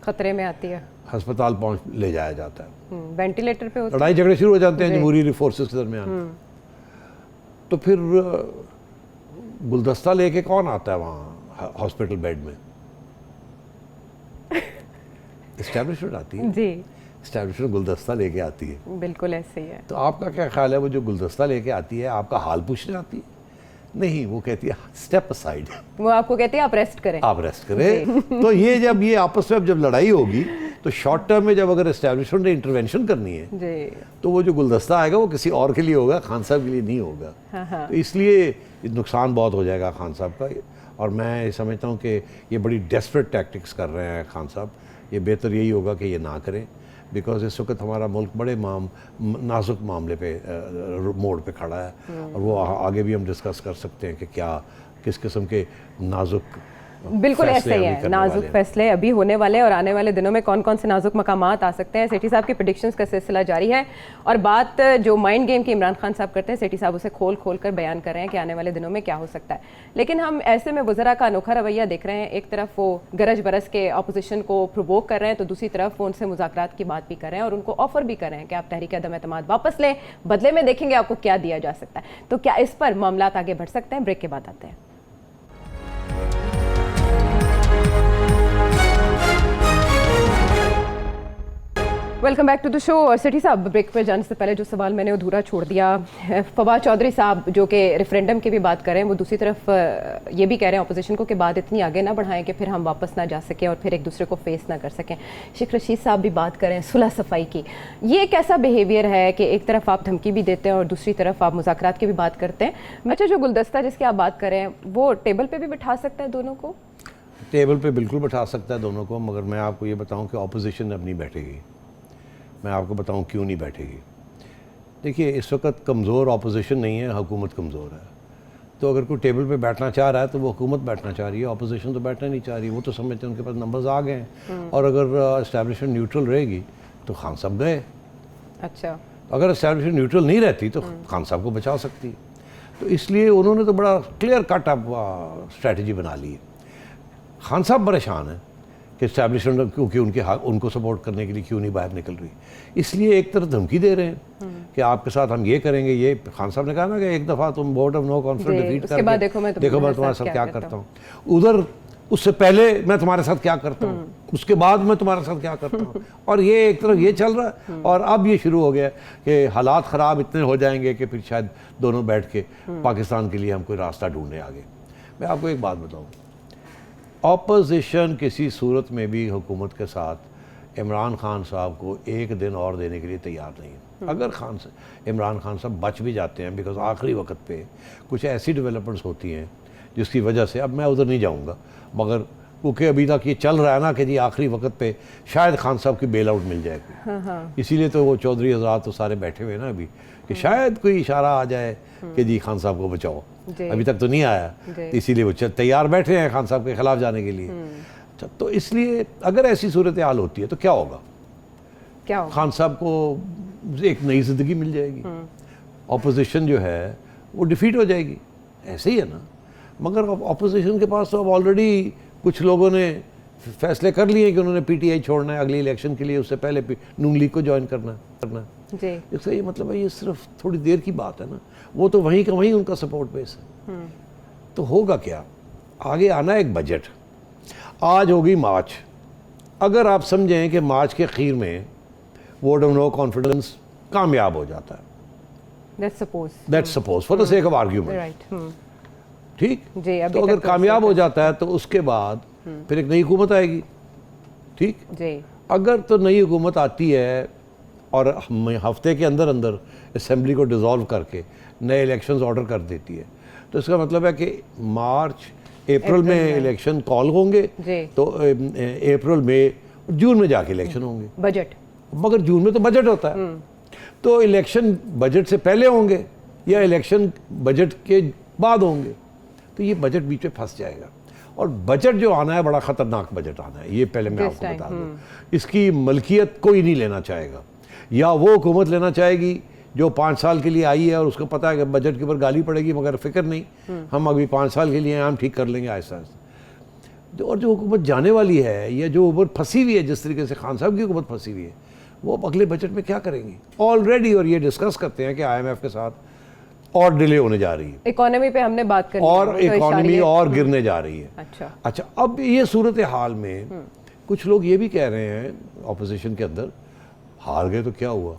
Speaker 1: खतरे में आती है,
Speaker 2: अस्पताल पहुंच ले जाया जाता है,
Speaker 1: वेंटिलेटर पे होती
Speaker 2: लड़ाई झगड़े शुरू हो जाते हैं
Speaker 1: जी।
Speaker 2: जमहूरी फोर्सेस के दरमियान, तो फिर गुलदस्ता लेके कौन आता है वहाँ हॉस्पिटल बेड में? एस्टैब्लिशमेंट आती है,
Speaker 1: जी,
Speaker 2: एस्टैब्लिशमेंट गुलदस्ता लेके आती है।
Speaker 1: बिल्कुल ऐसे ही है।
Speaker 2: तो आपका क्या ख्याल है, वो जो गुलदस्ता लेके आती है आपका हाल पूछने आती है? नहीं, वो कहती है स्टेप असाइड,
Speaker 1: वो आपको कहती है आप रेस्ट करें।
Speaker 2: आप रेस्ट करें। तो ये जब ये आपस में जब लड़ाई होगी तो शॉर्ट टर्म में जब अगर एस्टैब्लिशमेंट ने इंटरवेंशन करनी है
Speaker 1: जी,
Speaker 2: तो वो जो गुलदस्ता आएगा वो किसी और के लिए होगा, खान साहब के लिए नहीं होगा।
Speaker 1: हाँ।
Speaker 2: तो इसलिए नुकसान बहुत हो जाएगा खान साहब का। और मैं समझता हूँ कि ये बड़ी डेस्परेट टैक्टिक्स कर रहे हैं खान साहब। ये बेहतर यही होगा कि ये ना करें, बिकॉज इस वक्त हमारा मुल्क बड़े नाजुक मामले पे मोड़ पे खड़ा है। और वो आगे भी हम डिस्कस कर सकते हैं कि क्या किस किस्म के नाजुक
Speaker 1: बिल्कुल
Speaker 2: फैसले
Speaker 1: ऐसे ही
Speaker 2: अभी
Speaker 1: है,
Speaker 2: करने
Speaker 1: नाजुक
Speaker 2: वाले हैं।
Speaker 1: फैसले अभी होने वाले हैं और आने वाले दिनों में कौन कौन से नाजुक मकामात आ सकते हैं। सेठी साहब की प्रेडिक्शंस का सिलसिला जारी है और बात जो माइंड गेम की इमरान खान साहब करते हैं, सेठी साहब उसे खोल खोल कर बयान कर रहे हैं कि आने वाले दिनों में क्या हो सकता है। लेकिन हम ऐसे में वज़रा का अनोखा रवैया देख रहे हैं। एक तरफ वो गरज बरस के अपोजिशन को प्रोवोक कर रहे हैं, तो दूसरी तरफ वो उनसे मुज़ाकरात की बात भी कर रहे हैं और उनको ऑफर भी कर रहे हैं कि आप तहरीक अदम एतमाद वापस लें, बदले में देखेंगे आपको क्या दिया जा सकता है। तो क्या इस पर मामलात आगे बढ़ सकते हैं? ब्रेक के बाद आते हैं। Welcome back to the show. और सेठी साहब, ब्रेक पर जाने से पहले जो सवाल मैंने अधूरा छोड़ दिया, फवाद चौधरी साहब जो कि रेफरेंडम की भी बात कर रहे हैं, वो दूसरी तरफ ये भी कह रहे हैं अपोजिशन को कि बात इतनी आगे ना बढ़ाएं कि फिर हम वापस ना जा सकें और फिर एक दूसरे को फेस ना कर सकें। शेख रशीद साहब भी बात कर रहे हैं सुलह सफाई की। ये कैसा बिहेवियर है कि एक तरफ आप धमकी भी देते हैं और दूसरी तरफ आप मुज़ाकरात की भी बात करते हैं? अच्छा, जो गुलदस्ता जिसकी आप बात कर रहे हैं वो टेबल पर भी बिठा सकता है दोनों को?
Speaker 2: टेबल पे बिल्कुल बैठा सकता है दोनों को, मगर मैं आपको ये बताऊं कि ऑपोजिशन अब नहीं बैठेगी। मैं आपको बताऊं क्यों नहीं बैठेगी। देखिए, इस वक्त कमज़ोर ऑपोजिशन नहीं है, हुकूमत कमज़ोर है। तो अगर कोई टेबल पे बैठना चाह रहा है तो वो हुकूमत बैठना चाह रही है, ऑपोजिशन तो बैठना नहीं चाह रही। वो तो समझते हैं उनके पास नंबर्स आ गए हैं और अगर इस्टेब्लिशमेंट न्यूट्रल रहेगी तो खान साहब गए।
Speaker 1: अच्छा,
Speaker 2: अगर इस्टेब्लिशमेंट न्यूट्रल नहीं रहती तो खान साहब को बचा सकती। तो इसलिए उन्होंने तो बड़ा क्लियर कट अब स्ट्रैटेजी बना ली है। खान साहब परेशान हैं कि इस्टेब्लिशमेंट क्योंकि उनको सपोर्ट करने के लिए क्यों नहीं बाहर निकल रही, इसलिए एक तरफ धमकी दे रहे हैं कि आपके साथ हम ये करेंगे। ये खान साहब ने कहा ना कि एक दफ़ा तुम vote of no confidence defeat
Speaker 1: उसके बाद देखो मैं
Speaker 2: तुम्हारे साथ क्या करता हूँ। उधर उससे पहले मैं तुम्हारे साथ क्या करता हूँ, उसके बाद मैं तुम्हारे साथ क्या करता हूँ। और ये एक तरफ ये चल रहा है और अब ये शुरू हो गया कि हालात ख़राब इतने हो जाएंगे कि फिर शायद दोनों बैठ के पाकिस्तान के लिए हम कोई रास्ता ढूंढने आगे। मैं आपको एक बात बताऊँ, ऑपोजिशन किसी सूरत में भी हुकूमत के साथ इमरान खान साहब को एक दिन और देने के लिए तैयार नहीं है। अगर इमरान खान साहब बच भी जाते हैं, बिकॉज आखिरी वक्त पे कुछ ऐसी डेवलपमेंट्स होती हैं जिसकी वजह से, अब मैं उधर नहीं जाऊंगा, मगर क्योंकि अभी तक ये चल रहा है ना कि जी आखिरी वक्त पे शायद खान साहब की बेल आउट मिल जाएगी। इसीलिए तो वो चौधरी हजरात तो सारे बैठे हुए ना अभी कि शायद कोई इशारा आ जाए कि जी खान साहब को बचाओ। अभी तक तो नहीं आया, इसीलिए वो तैयार बैठे हैं खान साहब के खिलाफ जाने के लिए। तो इसलिए अगर ऐसी सूरत हाल होती है तो क्या होगा? खान साहब को एक नई जिंदगी मिल जाएगी, ऑपोजिशन जो है वो डिफीट हो जाएगी। ऐसे ही है ना। मगर ऑपोजिशन के पास तो अब ऑलरेडी कुछ लोगों ने फैसले कर लिए कि उन्होंने PTI छोड़ना है अगली इलेक्शन के लिए, उससे पहले नून लीग को ज्वाइन करना है। इसका ये मतलब है ये सिर्फ थोड़ी देर की बात है ना। वो तो वहीं का वहीं उनका सपोर्ट बेस है। तो होगा क्या आगे? आना एक बजट। आज होगी मार्च। अगर आप समझें कि मार्च के आखिर में वोट ऑफ नो कॉन्फिडेंस कामयाब हो जाता है, let's suppose for the sake of argument, ठीक।
Speaker 1: जी, अभी
Speaker 2: तो
Speaker 1: तक
Speaker 2: अगर
Speaker 1: तो
Speaker 2: कामयाब हो जाता है तो उसके बाद फिर एक नई हुकूमत आएगी, ठीक।
Speaker 1: जी
Speaker 2: अगर तो नई हुकूमत आती है और हफ्ते के अंदर अंदर असेंबली को डिसॉल्व करके नए इलेक्शंस ऑर्डर कर देती है, तो इसका मतलब है कि मार्च अप्रैल में इलेक्शन कॉल होंगे,
Speaker 1: जी।
Speaker 2: तो अप्रैल में जून में जाके इलेक्शन होंगे।
Speaker 1: बजट
Speaker 2: मगर जून में तो बजट होता है, तो इलेक्शन बजट से पहले होंगे या इलेक्शन बजट के बाद होंगे, तो ये बजट बीच में फंस जाएगा। और बजट जो आना है बड़ा ख़तरनाक बजट आना है, ये पहले मैं आपको बता दूं। इसकी मलकियत कोई नहीं लेना चाहेगा, या वो हुकूमत लेना चाहेगी जो 5 साल के लिए आई है और उसको पता है कि बजट के ऊपर गाली पड़ेगी, मगर फिक्र नहीं, हम अभी 5 साल के लिए हम ठीक कर लेंगे आहिस्ता आहिस्ता। और जो हुकूमत जाने वाली है या जो हुकूमत फंसी हुई है, जिस तरीके से खान साहब की हुकूमत फंसी हुई है, वो अब अगले बजट में क्या करेंगी ऑलरेडी। और ये डिस्कस करते हैं कि IMF के साथ और डिले होने जा रही है,
Speaker 1: इकोनॉमी पे हमने बात करनी
Speaker 2: और
Speaker 1: है, तो
Speaker 2: इकोनॉमी
Speaker 1: इशारे-
Speaker 2: और गिरने जा रही है।
Speaker 1: अच्छा
Speaker 2: अब ये सूरत हाल में कुछ लोग ये भी कह रहे हैं ऑपोजिशन के अंदर, हार गए तो क्या हुआ,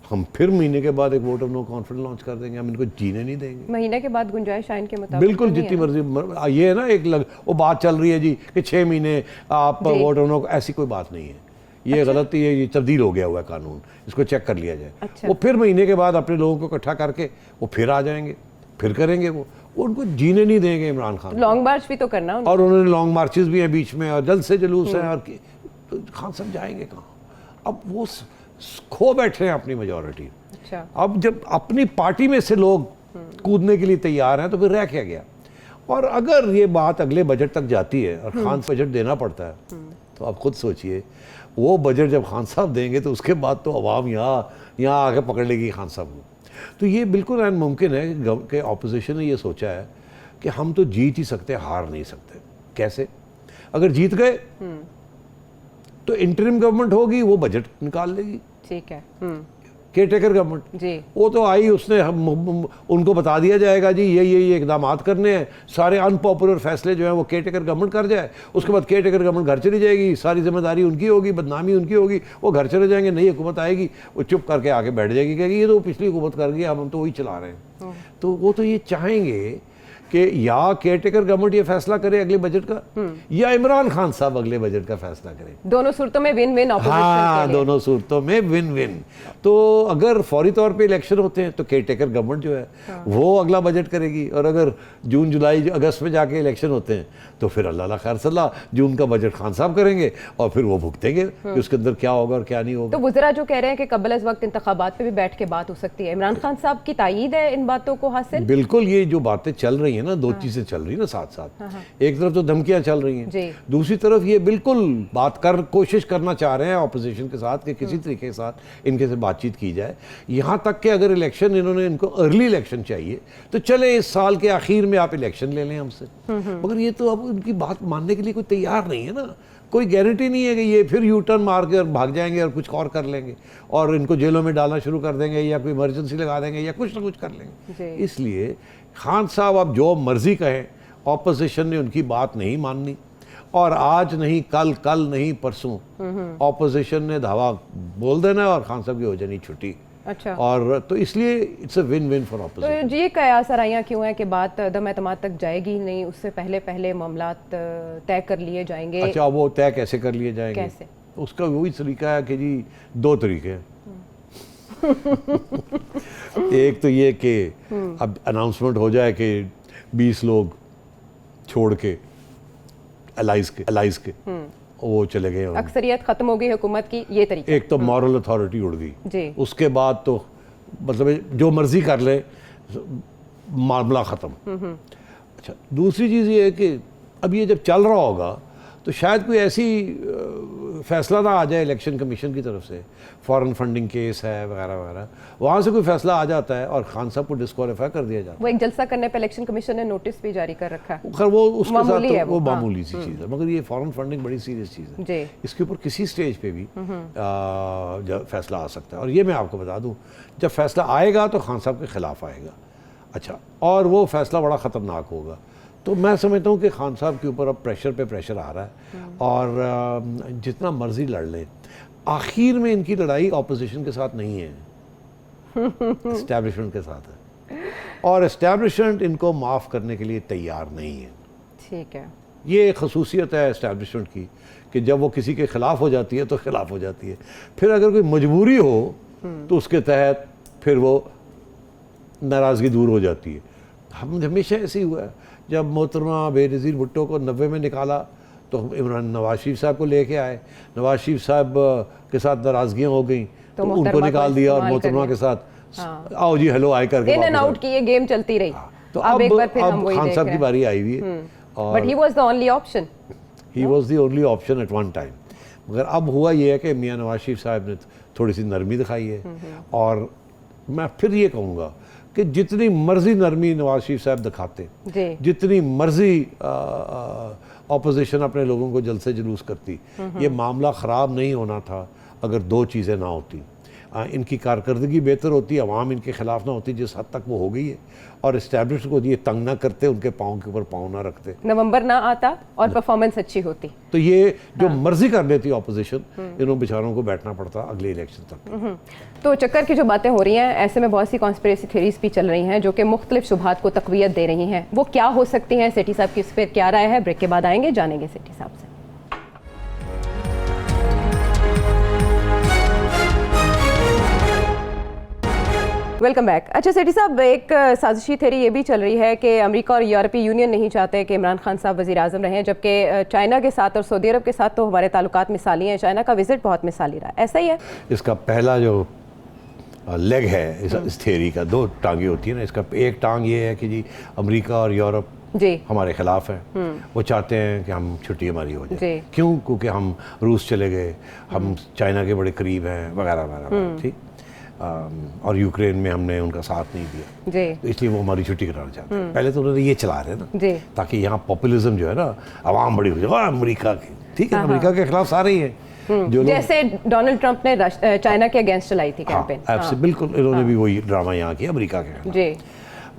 Speaker 2: हम फिर महीने के बाद एक vote of no confidence launch कर देंगे, हम इनको जीने नहीं देंगे।
Speaker 1: महीने के बाद गुंजाइश आइन के मुताबिक
Speaker 2: बिल्कुल,
Speaker 1: तो नहीं
Speaker 2: जितनी
Speaker 1: है
Speaker 2: मर्जी ये है ना, वो बात चल रही है जी कि 6 महीने आप
Speaker 1: जी।
Speaker 2: वोट ऑफ नो, ऐसी कोई बात नहीं है, ये गलत, ये तब्दील हो गया हुआ है कानून, इसको चेक कर लिया जाए।
Speaker 1: अच्छा।
Speaker 2: वो फिर महीने के बाद अपने लोगों को इकट्ठा करके वो फिर आ जाएंगे, फिर करेंगे, वो उनको जीने नहीं देंगे इमरान खान।
Speaker 1: लॉन्ग मार्च भी तो करना उन्हें।
Speaker 2: और उन्होंने लॉन्ग मार्चेस भी हैं बीच में, और जल्द से जुलूस हैं, और तो खान साहब जाएंगे कहाँ? अब वो खो बैठे हैं अपनी मेजॉरिटी।
Speaker 1: अच्छा
Speaker 2: अब जब अपनी पार्टी में से लोग कूदने के लिए तैयार हैं, तो फिर रह क्या गया? और अगर ये बात अगले बजट तक जाती है और खान बजट देना पड़ता है, तो आप खुद सोचिए, वो बजट जब खान साहब देंगे तो उसके बाद तो अवाम यहाँ आके पकड़ लेगी खान साहब को। तो ये बिल्कुल मुमकिन है कि ऑपोजिशन ने ये सोचा है कि हम तो जीत ही सकते, हार नहीं सकते। कैसे? अगर जीत गए तो इंटरिम गवर्नमेंट होगी, वो बजट निकाल लेगी,
Speaker 1: ठीक है
Speaker 2: केयर टेकर गवर्नमेंट।
Speaker 1: जी
Speaker 2: वो तो आई, उसने उनको बता दिया जाएगा जी ये इकदाम करने हैं, सारे अनपॉपुलर फैसले जो हैं वो केयर टेकर गवर्नमेंट कर जाए, उसके बाद केयर टेकर गवर्नमेंट घर चली जाएगी, सारी जिम्मेदारी उनकी होगी, बदनामी उनकी होगी, वो घर चले जाएंगे, नई हुकूमत आएगी, वो चुप करके आके बैठ जाएगी, कहेगी ये तो पिछली हुकूमत कर गई, हम तो वही चला रहे हैं। तो वो तो ये चाहेंगे कि या केयर टेकर गवर्नमेंट ये फैसला करे अगले बजट का, या इमरान खान साहब अगले बजट का फैसला करें।
Speaker 1: दोनों सूरतों में विन विन ऑपोजिशन
Speaker 2: हाँ,
Speaker 1: के लिए।
Speaker 2: दोनों सूरतों में विन विन। तो अगर फौरी तौर पे इलेक्शन होते हैं तो केयर टेकर गवर्नमेंट जो है वो अगला बजट करेगी, और अगर जून जुलाई अगस्त में जाके इलेक्शन होते हैं तो फिर अल्लाह खैर सल्ला जून का बजट खान साहब करेंगे, और फिर वो भुगतेंगे कि उसके अंदर क्या होगा और क्या नहीं होगा।
Speaker 1: तो वज़रा जो कह रहे हैं कि कबल अज़ वक्त इंतखाबात पे भी बैठ के बात हो सकती है, इमरान खान साहब की तायीद है इन बातों को हासिल?
Speaker 2: बिल्कुल, ये जो बातें चल रही हैं ना, दो चीजें चल रही है ना साथ साथ। एक तरफ तो धमकियां चल रही
Speaker 1: जी।
Speaker 2: हैं, दूसरी तरफ ये बिल्कुल कोशिश करना चाह रहे हैं ऑपोजिशन के साथ कि किसी तरीके के साथ इनके से बातचीत की जाए। यहाँ तक कि अगर इलेक्शन इनको अर्ली इलेक्शन चाहिए तो चले इस साल के आखिर में आप इलेक्शन ले लें हमसे, मगर ये तो अब उनकी बात मानने के लिए कोई तैयार नहीं है ना। कोई गारंटी नहीं है कि ये फिर यू टर्न मार के और भाग जाएंगे और कुछ और कर लेंगे और इनको जेलों में डालना शुरू कर देंगे, या कोई इमरजेंसी लगा देंगे, या कुछ ना कुछ कर लेंगे। इसलिए खान साहब अब जो मर्जी कहें, ऑपोजिशन ने उनकी बात नहीं माननी, और आज नहीं कल, कल नहीं परसों ऑपोजिशन ने धावा बोल देना और खान साहब की हो जानी छुट्टी।
Speaker 1: अच्छा,
Speaker 2: और तो इसलिए it's a win win for
Speaker 1: तो
Speaker 2: ऑपोजिशन।
Speaker 1: ये कयासराइयाँ क्यों है कि बात दम एतमाद तक जाएगी ही नहीं, उससे पहले पहले मामलात तय कर लिए जाएंगे?
Speaker 2: अच्छा, वो तय कैसे कर लिए जाएंगे?
Speaker 1: कैसे?
Speaker 2: उसका वही तरीका है कि जी 2 तरीके हैं। एक तो ये कि अब अनाउंसमेंट हो जाए कि 20 लोग छोड़ के अलाइज के वो चले गए,
Speaker 1: अक्सरियत खत्म हो गई हुकूमत की, ये तरीके।
Speaker 2: एक तो मॉरल अथॉरिटी उड़ गई
Speaker 1: जी।
Speaker 2: उसके बाद तो मतलब जो मर्जी कर ले, मामला ख़त्म। अच्छा, दूसरी चीज़ ये है कि अब ये जब चल रहा होगा तो शायद कोई ऐसी फैसला ना आ जाए इलेक्शन कमीशन की तरफ से, फॉरेन फंडिंग केस है वगैरह वगैरह, वहाँ से कोई फैसला आ जाता है और खान साहब को डिस्क्वालीफाई कर दिया जाता है।
Speaker 1: वो एक जलसा करने पे इलेक्शन कमीशन ने नोटिस भी जारी कर रखा है।
Speaker 2: खैर वो उसके साथ
Speaker 1: मामूली है
Speaker 2: तो वो
Speaker 1: वो, हाँ।
Speaker 2: मामूली सी चीज़ है, मगर ये फॉरेन फंडिंग बड़ी सीरियस चीज़ है।
Speaker 1: जी।
Speaker 2: इसके ऊपर किसी स्टेज पे भी जब फैसला आ सकता है, और ये मैं आपको बता दूं, जब फैसला आएगा तो खान साहब के खिलाफ आएगा। अच्छा, और वो फैसला बड़ा ख़तरनाक होगा। तो मैं समझता हूँ कि खान साहब के ऊपर अब प्रेशर पे प्रेशर आ रहा है, और जितना मर्जी लड़ लें, आखिर में इनकी लड़ाई ऑपोजिशन के साथ नहीं है, एस्टैब्लिशमेंट के साथ है। और इस्टेब्लिशमेंट इनको माफ़ करने के लिए तैयार नहीं है।
Speaker 1: ठीक है,
Speaker 2: ये एक खसूसियत है इस्टेब्लिशमेंट की कि जब वो किसी के ख़िलाफ़ हो जाती है तो ख़िलाफ़ हो जाती है, फिर अगर कोई मजबूरी हो तो उसके तहत फिर वो नाराज़गी दूर हो जाती है। हम हमेशा ऐसे ही हुआ है, जब मोहतरमा बेनज़ीर भुट्टो को 90 में निकाला तो हम इमरान नवाज शरीफ साहब को लेके आए, नवाज शरीफ साहब के साथ नाराज़गियाँ हो गई तो उनको
Speaker 1: मोहतरमा
Speaker 2: निकाल
Speaker 1: को
Speaker 2: दिया और
Speaker 1: इस्तेमाल
Speaker 2: मोहतरमा
Speaker 1: कर
Speaker 2: के साथ आओ जी हेलो आई करके
Speaker 1: इन एंड
Speaker 2: वापस आ
Speaker 1: आउट की ये गेम चलती रही।
Speaker 2: तो
Speaker 1: अब एक बार फिर हम
Speaker 2: अब
Speaker 1: वही
Speaker 2: खान
Speaker 1: देख
Speaker 2: साहब
Speaker 1: रहे
Speaker 2: की बारी आई हुई है और
Speaker 1: but he was the only option.
Speaker 2: He was the only option at one time. मगर अब हुआ ये है कि मियाँ नवाज शरीफ साहब ने थोड़ी सी नरमी दिखाई है और मैं फिर ये कहूँगा कि जितनी मर्जी नरमी नवाज शरीफ साहब दिखाते,
Speaker 1: जी
Speaker 2: जितनी मर्जी ऑपोजिशन अपने लोगों को जलसे जुलूस करती, ये मामला ख़राब नहीं होना था अगर दो चीज़ें ना होती। इनकी कारकर्दगी बेहतर होती, अवाम इनके ख़िलाफ़ ना होती जिस हद तक वो हो गई है, और इस्टेब्लिश को ये तंग ना करते, उनके पाँव के ऊपर पाँव ना रखते,
Speaker 1: नवंबर ना आता और परफॉर्मेंस अच्छी होती
Speaker 2: तो ये जो मर्जी कर लेती ऑपोजिशन, इन्होंने बेचारों को बैठना पड़ता अगले इलेक्शन तक।
Speaker 1: तो चक्कर की जो बातें हो रही हैं, ऐसे में बहुत सी कॉन्स्पिरेसी थ्योरीज भी चल रही हैं जो कि मुख्तलिफ शुबहात को तक़वियत दे रही हैं। वो क्या हो सकती हैं, सेठी साहब की इस पर क्या राय है? ब्रेक के बाद आएंगे, जानेंगे सेठी साहब से। Welcome back. अच्छा सेठी साहब, एक साजिशी थ्योरी ये भी चल रही है कि अमेरिका और यूरोपीय यूनियन नहीं चाहते कि इमरान खान साहब वज़ीर आज़म रहें, जबकि चाइना के साथ और सऊदी अरब के साथ तो हमारे ताल्लुकात मिसाली हैं, चाइना का विजिट बहुत मिसाली रहा, ऐसा ही है?
Speaker 2: इसका पहला जो लेग है इस थ्योरी का, दो टांगे होती है ना, इसका एक टांग ये है कि जी अमेरिका और यूरोप
Speaker 1: जी
Speaker 2: हमारे खिलाफ है, वो चाहते हैं कि हम छुट्टी हमारी हो जाए।
Speaker 1: जी।
Speaker 2: क्यों? क्योंकि हम रूस चले गए, हम चाइना के बड़े करीब हैं वगैरह वगैरह, ठीक। और यूक्रेन में हमने उनका साथ नहीं दिया,
Speaker 1: जी
Speaker 2: तो इसलिए वो हमारी छुट्टी कराना चाहते हैं। पहले तो उन्होंने ये चला रहे हैं ना,
Speaker 1: जी
Speaker 2: ताकि यहाँ पॉपुलिज्म जो है ना, आवाम बड़ी हो जाए अमेरिका की, ठीक है, अमेरिका के खिलाफ सारे ही हैं जो लोग,
Speaker 1: जैसे डोनाल्ड ट्रंप ने चाइना के अगेंस्ट चलाई थी कैंपेन।
Speaker 2: हाँ, बिल्कुल इन्होंने भी वही ड्रामा यहाँ किया अमेरिका के खिलाफ।
Speaker 1: जी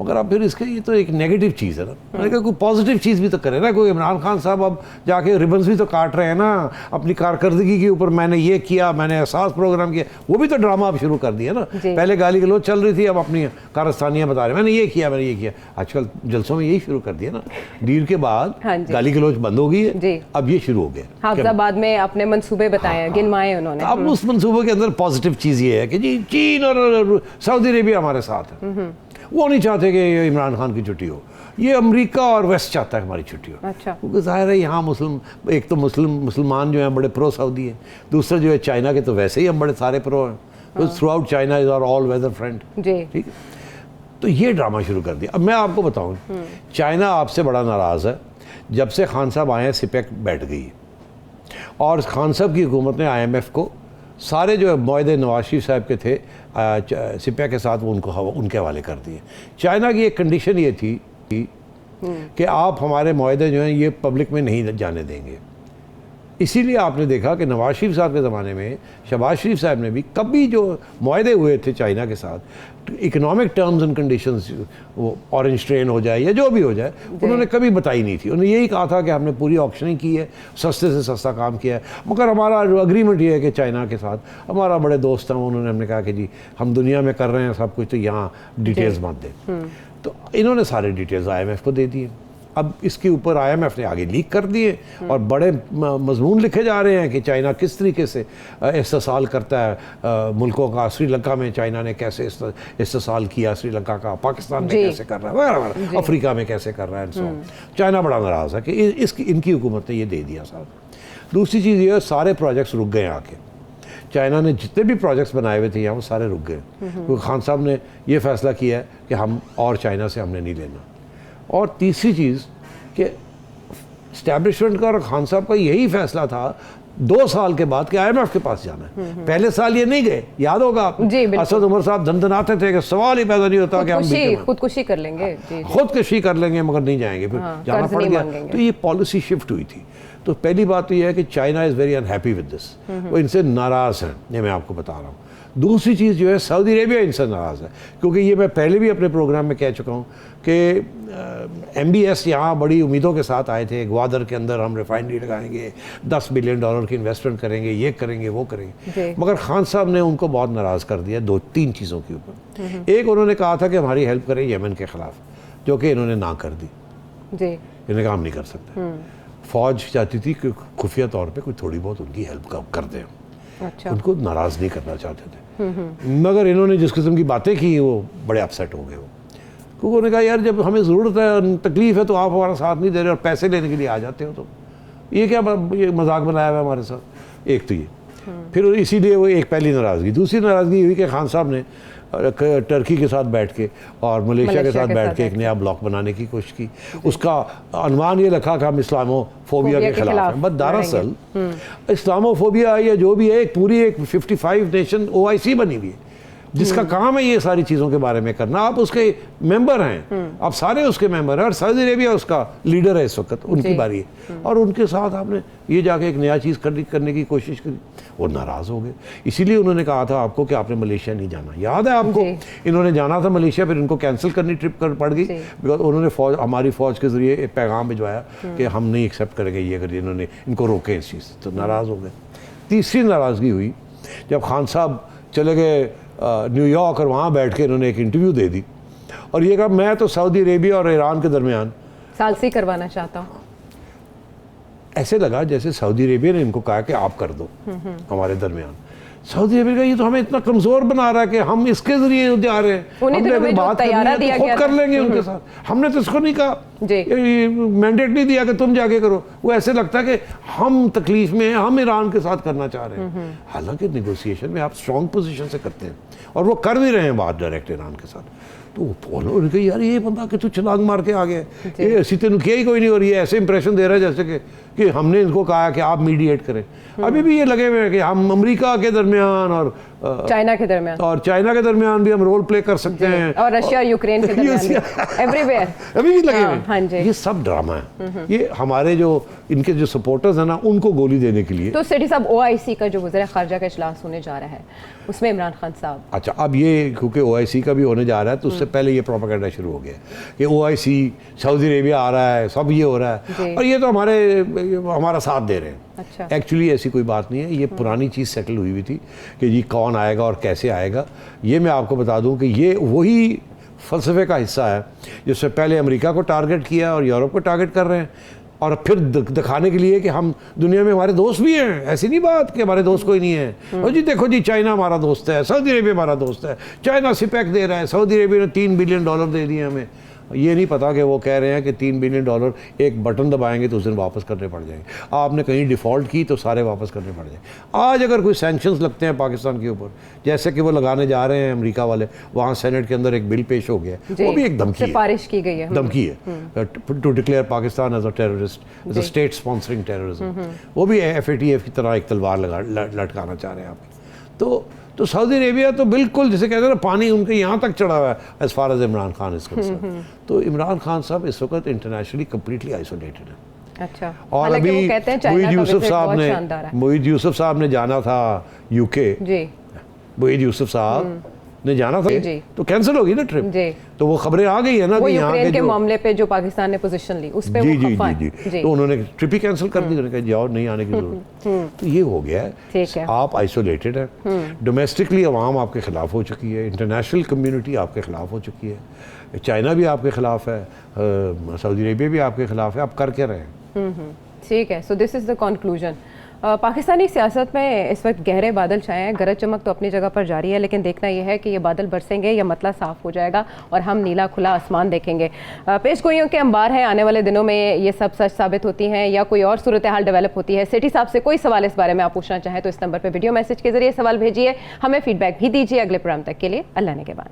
Speaker 2: मगर अब फिर इसके ये तो एक नेगेटिव चीज़ है ना, मैंने कहा कोई पॉजिटिव चीज़ भी तो करे ना, कोई इमरान खान साहब अब जाके रिबन्स भी तो काट रहे हैं ना अपनी कारकर्दगी के ऊपर, मैंने ये किया, मैंने एहसास प्रोग्राम किया, वो भी तो ड्रामा अब शुरू कर दिया ना। पहले गाली गलौज चल रही थी, अब अपनी कारस्तानियाँ बता रहे मैंने ये किया, मैंने ये किया। आजकल जलसों में यही शुरू कर दिया ना, डील के बाद गाली गलौज बंद हो गई है, अब ये शुरू हो गया।
Speaker 1: हाफिजाबाद में अपने मंसूबे बताए, गिनवाए उन्होंने।
Speaker 2: अब उस मंसूबे के अंदर पॉजिटिव चीज़ ये है कि जी चीन और सऊदी अरेबिया हमारे साथ है, वो नहीं चाहते कि इमरान खान की छुट्टी हो, ये अमेरिका और वेस्ट चाहता है हमारी छुट्टी हो।
Speaker 1: अच्छा।
Speaker 2: क्योंकि जाहिर है यहाँ एक तो मुसलमान जो हैं बड़े प्रो सऊदी हैं, दूसरा जो है चाइना के तो वैसे ही हम बड़े सारे प्रो हैं, तो throughout China is our all weather friend, ठीक है। तो ये ड्रामा शुरू कर दिया। अब मैं आपको बताऊँ, चाइना आपसे बड़ा नाराज़ है। जब से खान साहब आए हैं सिपेक बैठ गई है, और खान साहब की हुकूमत ने IMF को सारे जो मुआहदे नवाज शरीफ साहब के थे सिपिया के साथ, वो उनके हवाले कर दिए। चाइना की एक कंडीशन ये थी कि आप हमारे मुआहदे जो हैं ये पब्लिक में नहीं जाने देंगे। इसीलिए आपने देखा कि नवाज शरीफ साहब के ज़माने में शहबाज शरीफ साहब ने भी कभी जो मुआहदे हुए थे चाइना के साथ, इकोनॉमिक टर्म्स एंड कंडीशंस, वो ऑरेंज ट्रेन हो जाए या जो भी हो जाए, उन्होंने कभी बताई नहीं थी। उन्होंने यही कहा था कि हमने पूरी ऑक्शनिंग की है, सस्ते से सस्ता काम किया है। मगर हमारा अग्रीमेंट ये है कि चाइना के साथ हमारा बड़े दोस्त हैं, उन्होंने हमने कहा कि जी हम दुनिया में कर रहे हैं सब कुछ, तो यहाँ डिटेल्स मत दें। तो इन्होंने सारे डिटेल्स IMF को दे दिए। अब इसके ऊपर IMF ने आगे लीक कर दिए और बड़े मजमून लिखे जा रहे हैं कि चाइना किस तरीके से इस्तेसाल करता है मुल्कों का। श्रीलंका में चाइना ने कैसे इस्तेसाल किया श्रीलंका का, पाकिस्तान में कैसे कर रहा है, अफ्रीका में कैसे कर रहा है। चाइना बड़ा नाराज़ है कि इनकी हुकूमत ने ये दे दिया साहब। दूसरी चीज़ ये, सारे प्रोजेक्ट्स रुक गए आके। चाइना ने जितने भी प्रोजेक्ट्स बनाए हुए थे यहाँ, वो सारे रुक गए क्योंकि खान साहब ने ये फैसला किया है कि हम और चाइना से हमने नहीं लेना। और तीसरी चीज़ कि इस्टेब्लिशमेंट का और खान साहब का यही फैसला था 2 साल के बाद कि IMF के पास जाना है। पहले साल ये नहीं गए, याद होगा आपको, असद उमर साहब धनधनाते थे कि सवाल ही पैदा नहीं होता कि हम
Speaker 1: खुदकुशी कर लेंगे,
Speaker 2: खुदकुशी कर लेंगे मगर नहीं जाएंगे, फिर जाना पड़ गया। तो ये पॉलिसी शिफ्ट हुई थी। तो पहली बात तो ये है कि China is very unhappy with this, वो इनसे नाराज़ हैं, ये मैं आपको बता रहा हूँ। दूसरी चीज़ जो है, सऊदी अरेबिया इनसे नाराज़ है, क्योंकि ये मैं पहले भी अपने प्रोग्राम में कह चुका हूँ कि MBS यहाँ बड़ी उम्मीदों के साथ आए थे, ग्वादर के अंदर हम रिफाइनरी लगाएंगे, $10 बिलियन की इन्वेस्टमेंट करेंगे, ये करेंगे वो करेंगे, मगर खान साहब ने उनको बहुत नाराज़ कर दिया 2-3 चीज़ों के ऊपर। एक, उन्होंने कहा था कि हमारी हेल्प करें यमन के ख़िलाफ़, जो कि इन्होंने ना कर दी
Speaker 1: जी।
Speaker 2: इन्होंने कहा हम नहीं कर सकते। फ़ौज चाहती थी कि खुफिया तौर पे कोई थोड़ी बहुत उनकी हेल्प कर दें,
Speaker 1: अच्छा।
Speaker 2: उनको नाराज़ नहीं करना चाहते थे। मगर इन्होंने जिस किस्म की बातें की वो बड़े अपसेट हो गए वो, क्योंकि उन्होंने कहा यार जब हमें ज़रूरत है, तकलीफ़ है, तो आप हमारा साथ नहीं दे रहे और पैसे लेने के लिए आ जाते हो, तो ये क्या ये मजाक बनाया हुआ है हमारे साथ। एक तो ये, फिर इसीलिए वो एक पहली नाराज़गी। दूसरी नाराज़गी हुई कि खान साहब ने टर्की के साथ बैठ के और मलेशिया के साथ बैठ के एक नया ब्लॉक बनाने की कोशिश की। उसका अनुमान ये रखा कि हम इस्लामोफोबिया के खिलाफ हैं, बट दरअसल इस्लामोफोबिया या जो भी है एक पूरी एक 55 नेशन OIC बनी हुई है जिसका काम है ये सारी चीज़ों के बारे में करना। आप उसके मेंबर हैं, आप सारे उसके मेंबर हैं, और सऊदी अरेबिया उसका लीडर है इस वक्त, उनकी बारी है, और उनके साथ आपने ये जाके एक नया चीज़ करने की कोशिश करी, वो नाराज़ हो गए। इसीलिए उन्होंने कहा था आपको कि आपने मलेशिया नहीं जाना, याद है आपको? इन्होंने जाना था मलेशिया, फिर इनको कैंसिल करनी ट्रिप पड़ गई, बिकॉज उन्होंने हमारी फ़ौज के ज़रिए एक पैगाम भिजवाया कि हम नहीं एक्सेप्ट करेंगे ये, अगर इन्होंने इनको रोके इस चीज़, तो नाराज़ हो गए। तीसरी नाराज़गी हुई जब खान साहब चले गए न्यूयॉर्क और वहाँ बैठ के इन्होंने एक इंटरव्यू दे दी और ये कहा मैं तो सऊदी अरेबिया और ईरान के दरमियान
Speaker 1: सालसी करवाना चाहता हूँ।
Speaker 2: ऐसे लगा जैसे सऊदी अरेबिया ने इनको कहा कि आप कर दो हमारे दरमियान। सऊदी अरेबिया ये तो हमें इतना कमज़ोर बना रहा है कि हम इसके ज़रिए जा रहे हैं, हमने अगर बात करनी है तो खुद कर लेंगे उनके साथ, हमने तो इसको नहीं कहा, मैंडेट नहीं दिया कि तुम जाके करो। वो ऐसे लगता है कि हम तकलीफ में हैं, हम ईरान के साथ करना चाह रहे हैं, हालांकि नेगोशिएशन में आप स्ट्रॉन्ग पोजीशन से करते हैं और वो कर भी रहे हैं बात डायरेक्ट ईरान के साथ। तो उन्होंने कहा यार ये बंदा कि तू छलांग मार के आ गया, ये ऐसी तेन किया ही कोई नहीं, और ये ऐसे इंप्रेशन दे रहा है जैसे कि हमने इनको कहा कि आप मीडिएट करें। अभी भी ये लगे हुए हैं कि हम अमेरिका के दरमियान और
Speaker 1: चाइना के दरमियान भी हम रोल प्ले कर सकते हैं, और रशिया यूक्रेन के दरमियान भी, एवरीवेयर
Speaker 2: अभी भी लगे हुए।
Speaker 1: हाँ जी,
Speaker 2: ये सब ड्रामा है, ये हमारे जो इनके जो सपोर्टर्स हैं ना उनको गोली देने के लिए।
Speaker 1: तो सेठी साहब OIC का जो वज़ीर ख़ारजा का इजलास होने जा रहा है उसमें इमरान खान साहब, अच्छा
Speaker 2: अब ये क्योंकि OIC का भी होने जा रहा है तो उससे पहले ये प्रोपेगेंडा शुरू हो गया कि OIC सऊदी अरेबिया आ रहा है, सब ये हो रहा है और ये तो हमारा साथ दे रहे हैं।
Speaker 1: अच्छा,
Speaker 2: एक्चुअली ऐसी कोई बात नहीं है, ये पुरानी चीज़ सेटल हुई थी कि जी कौन आएगा और कैसे आएगा। ये मैं आपको बता दूं कि ये वही फ़लसफ़े का हिस्सा है जिससे पहले अमेरिका को टारगेट किया और यूरोप को टारगेट कर रहे हैं, और फिर दिखाने के लिए कि हम दुनिया में हमारे दोस्त भी हैं, ऐसी नहीं बात कि हमारे दोस्त कोई नहीं है। और जी देखो जी चाइना हमारा दोस्त है, सऊदी अरेबिया हमारा दोस्त है, चाइना सिपेक दे रहा है, सऊदी अरेबिया ने $3 बिलियन दे दिए हमें। ये नहीं पता कि वो कह रहे हैं कि $3 बिलियन एक बटन दबाएंगे तो उस दिन वापस करने पड़ जाएंगे। आपने कहीं डिफ़ॉल्ट की तो सारे वापस करने पड़ जाएंगे। आज अगर कोई सैंक्शंस लगते हैं पाकिस्तान के ऊपर, जैसे कि वो लगाने जा रहे हैं अमेरिका वाले, वहाँ सेनेट के अंदर एक बिल पेश हो गया, वो भी एक धमकी
Speaker 1: सिफारिश की गई है, धमकी
Speaker 2: है to declare Pakistan as a terrorist, as a state sponsoring terrorism. वो भी FATF की तरह एक तलवार लटकाना चाह रहे हैं आप। तो सऊदी अरेबिया तो बिल्कुल जिसे कहते हैं ना पानी उनके यहाँ तक चढ़ा हुआ है as far as Imran Khan is concern. तो इमरान खान साहब इस वक्त इंटरनेशनली कम्प्लीटली आइसोलेटेड है।
Speaker 1: अच्छा,
Speaker 2: और अभी मोईद यूसुफ साहब ने जाना था UK, मोईद यूसुफ साहब ने जाना था तो कैंसिल होगी ना ट्रिप, तो वो खबरें आ गई है ना कि यहाँ के
Speaker 1: मामले पे जो पाकिस्तान ने पोजीशन ली उस पे
Speaker 2: जी तो उन्होंने ट्रिप ही कैंसिल कर दी, उन्होंने कहा जाओ नहीं आने की जरूरत। तो ये हो गया है, आप आइसोलेटेड है, डोमेस्टिकली अवाम आपके खिलाफ हो चुकी है, इंटरनेशनल कम्युनिटी आपके खिलाफ हो चुकी है, चाइना भी आपके खिलाफ है, सऊदी अरेबिया भी आपके खिलाफ है, आप कर क्या रहे हैं?
Speaker 1: ठीक है, so this is the conclusion. Pakistani सियासत में इस वक्त गहरे बादल छाए हैं, गरज चमक तो अपनी जगह पर जारी है, लेकिन देखना यह है कि ये बादल बरसेंगे या मतला साफ हो जाएगा और हम नीला खुला आसमान देखेंगे। पेशगोइयों के अंबार हैं, आने वाले दिनों में ये सब सच साबित होती हैं या कोई और सूरत हाल डेवलप होती है। सेठी साहब से कोई सवाल इस बारे में आप पूछना चाहें तो इस नंबर पर वीडियो मैसेज के जरिए सवाल भेजिए, हमें फीडबैक भी दीजिए। अगले प्रोग्राम तक के लिए अल्लाह ने के बाद।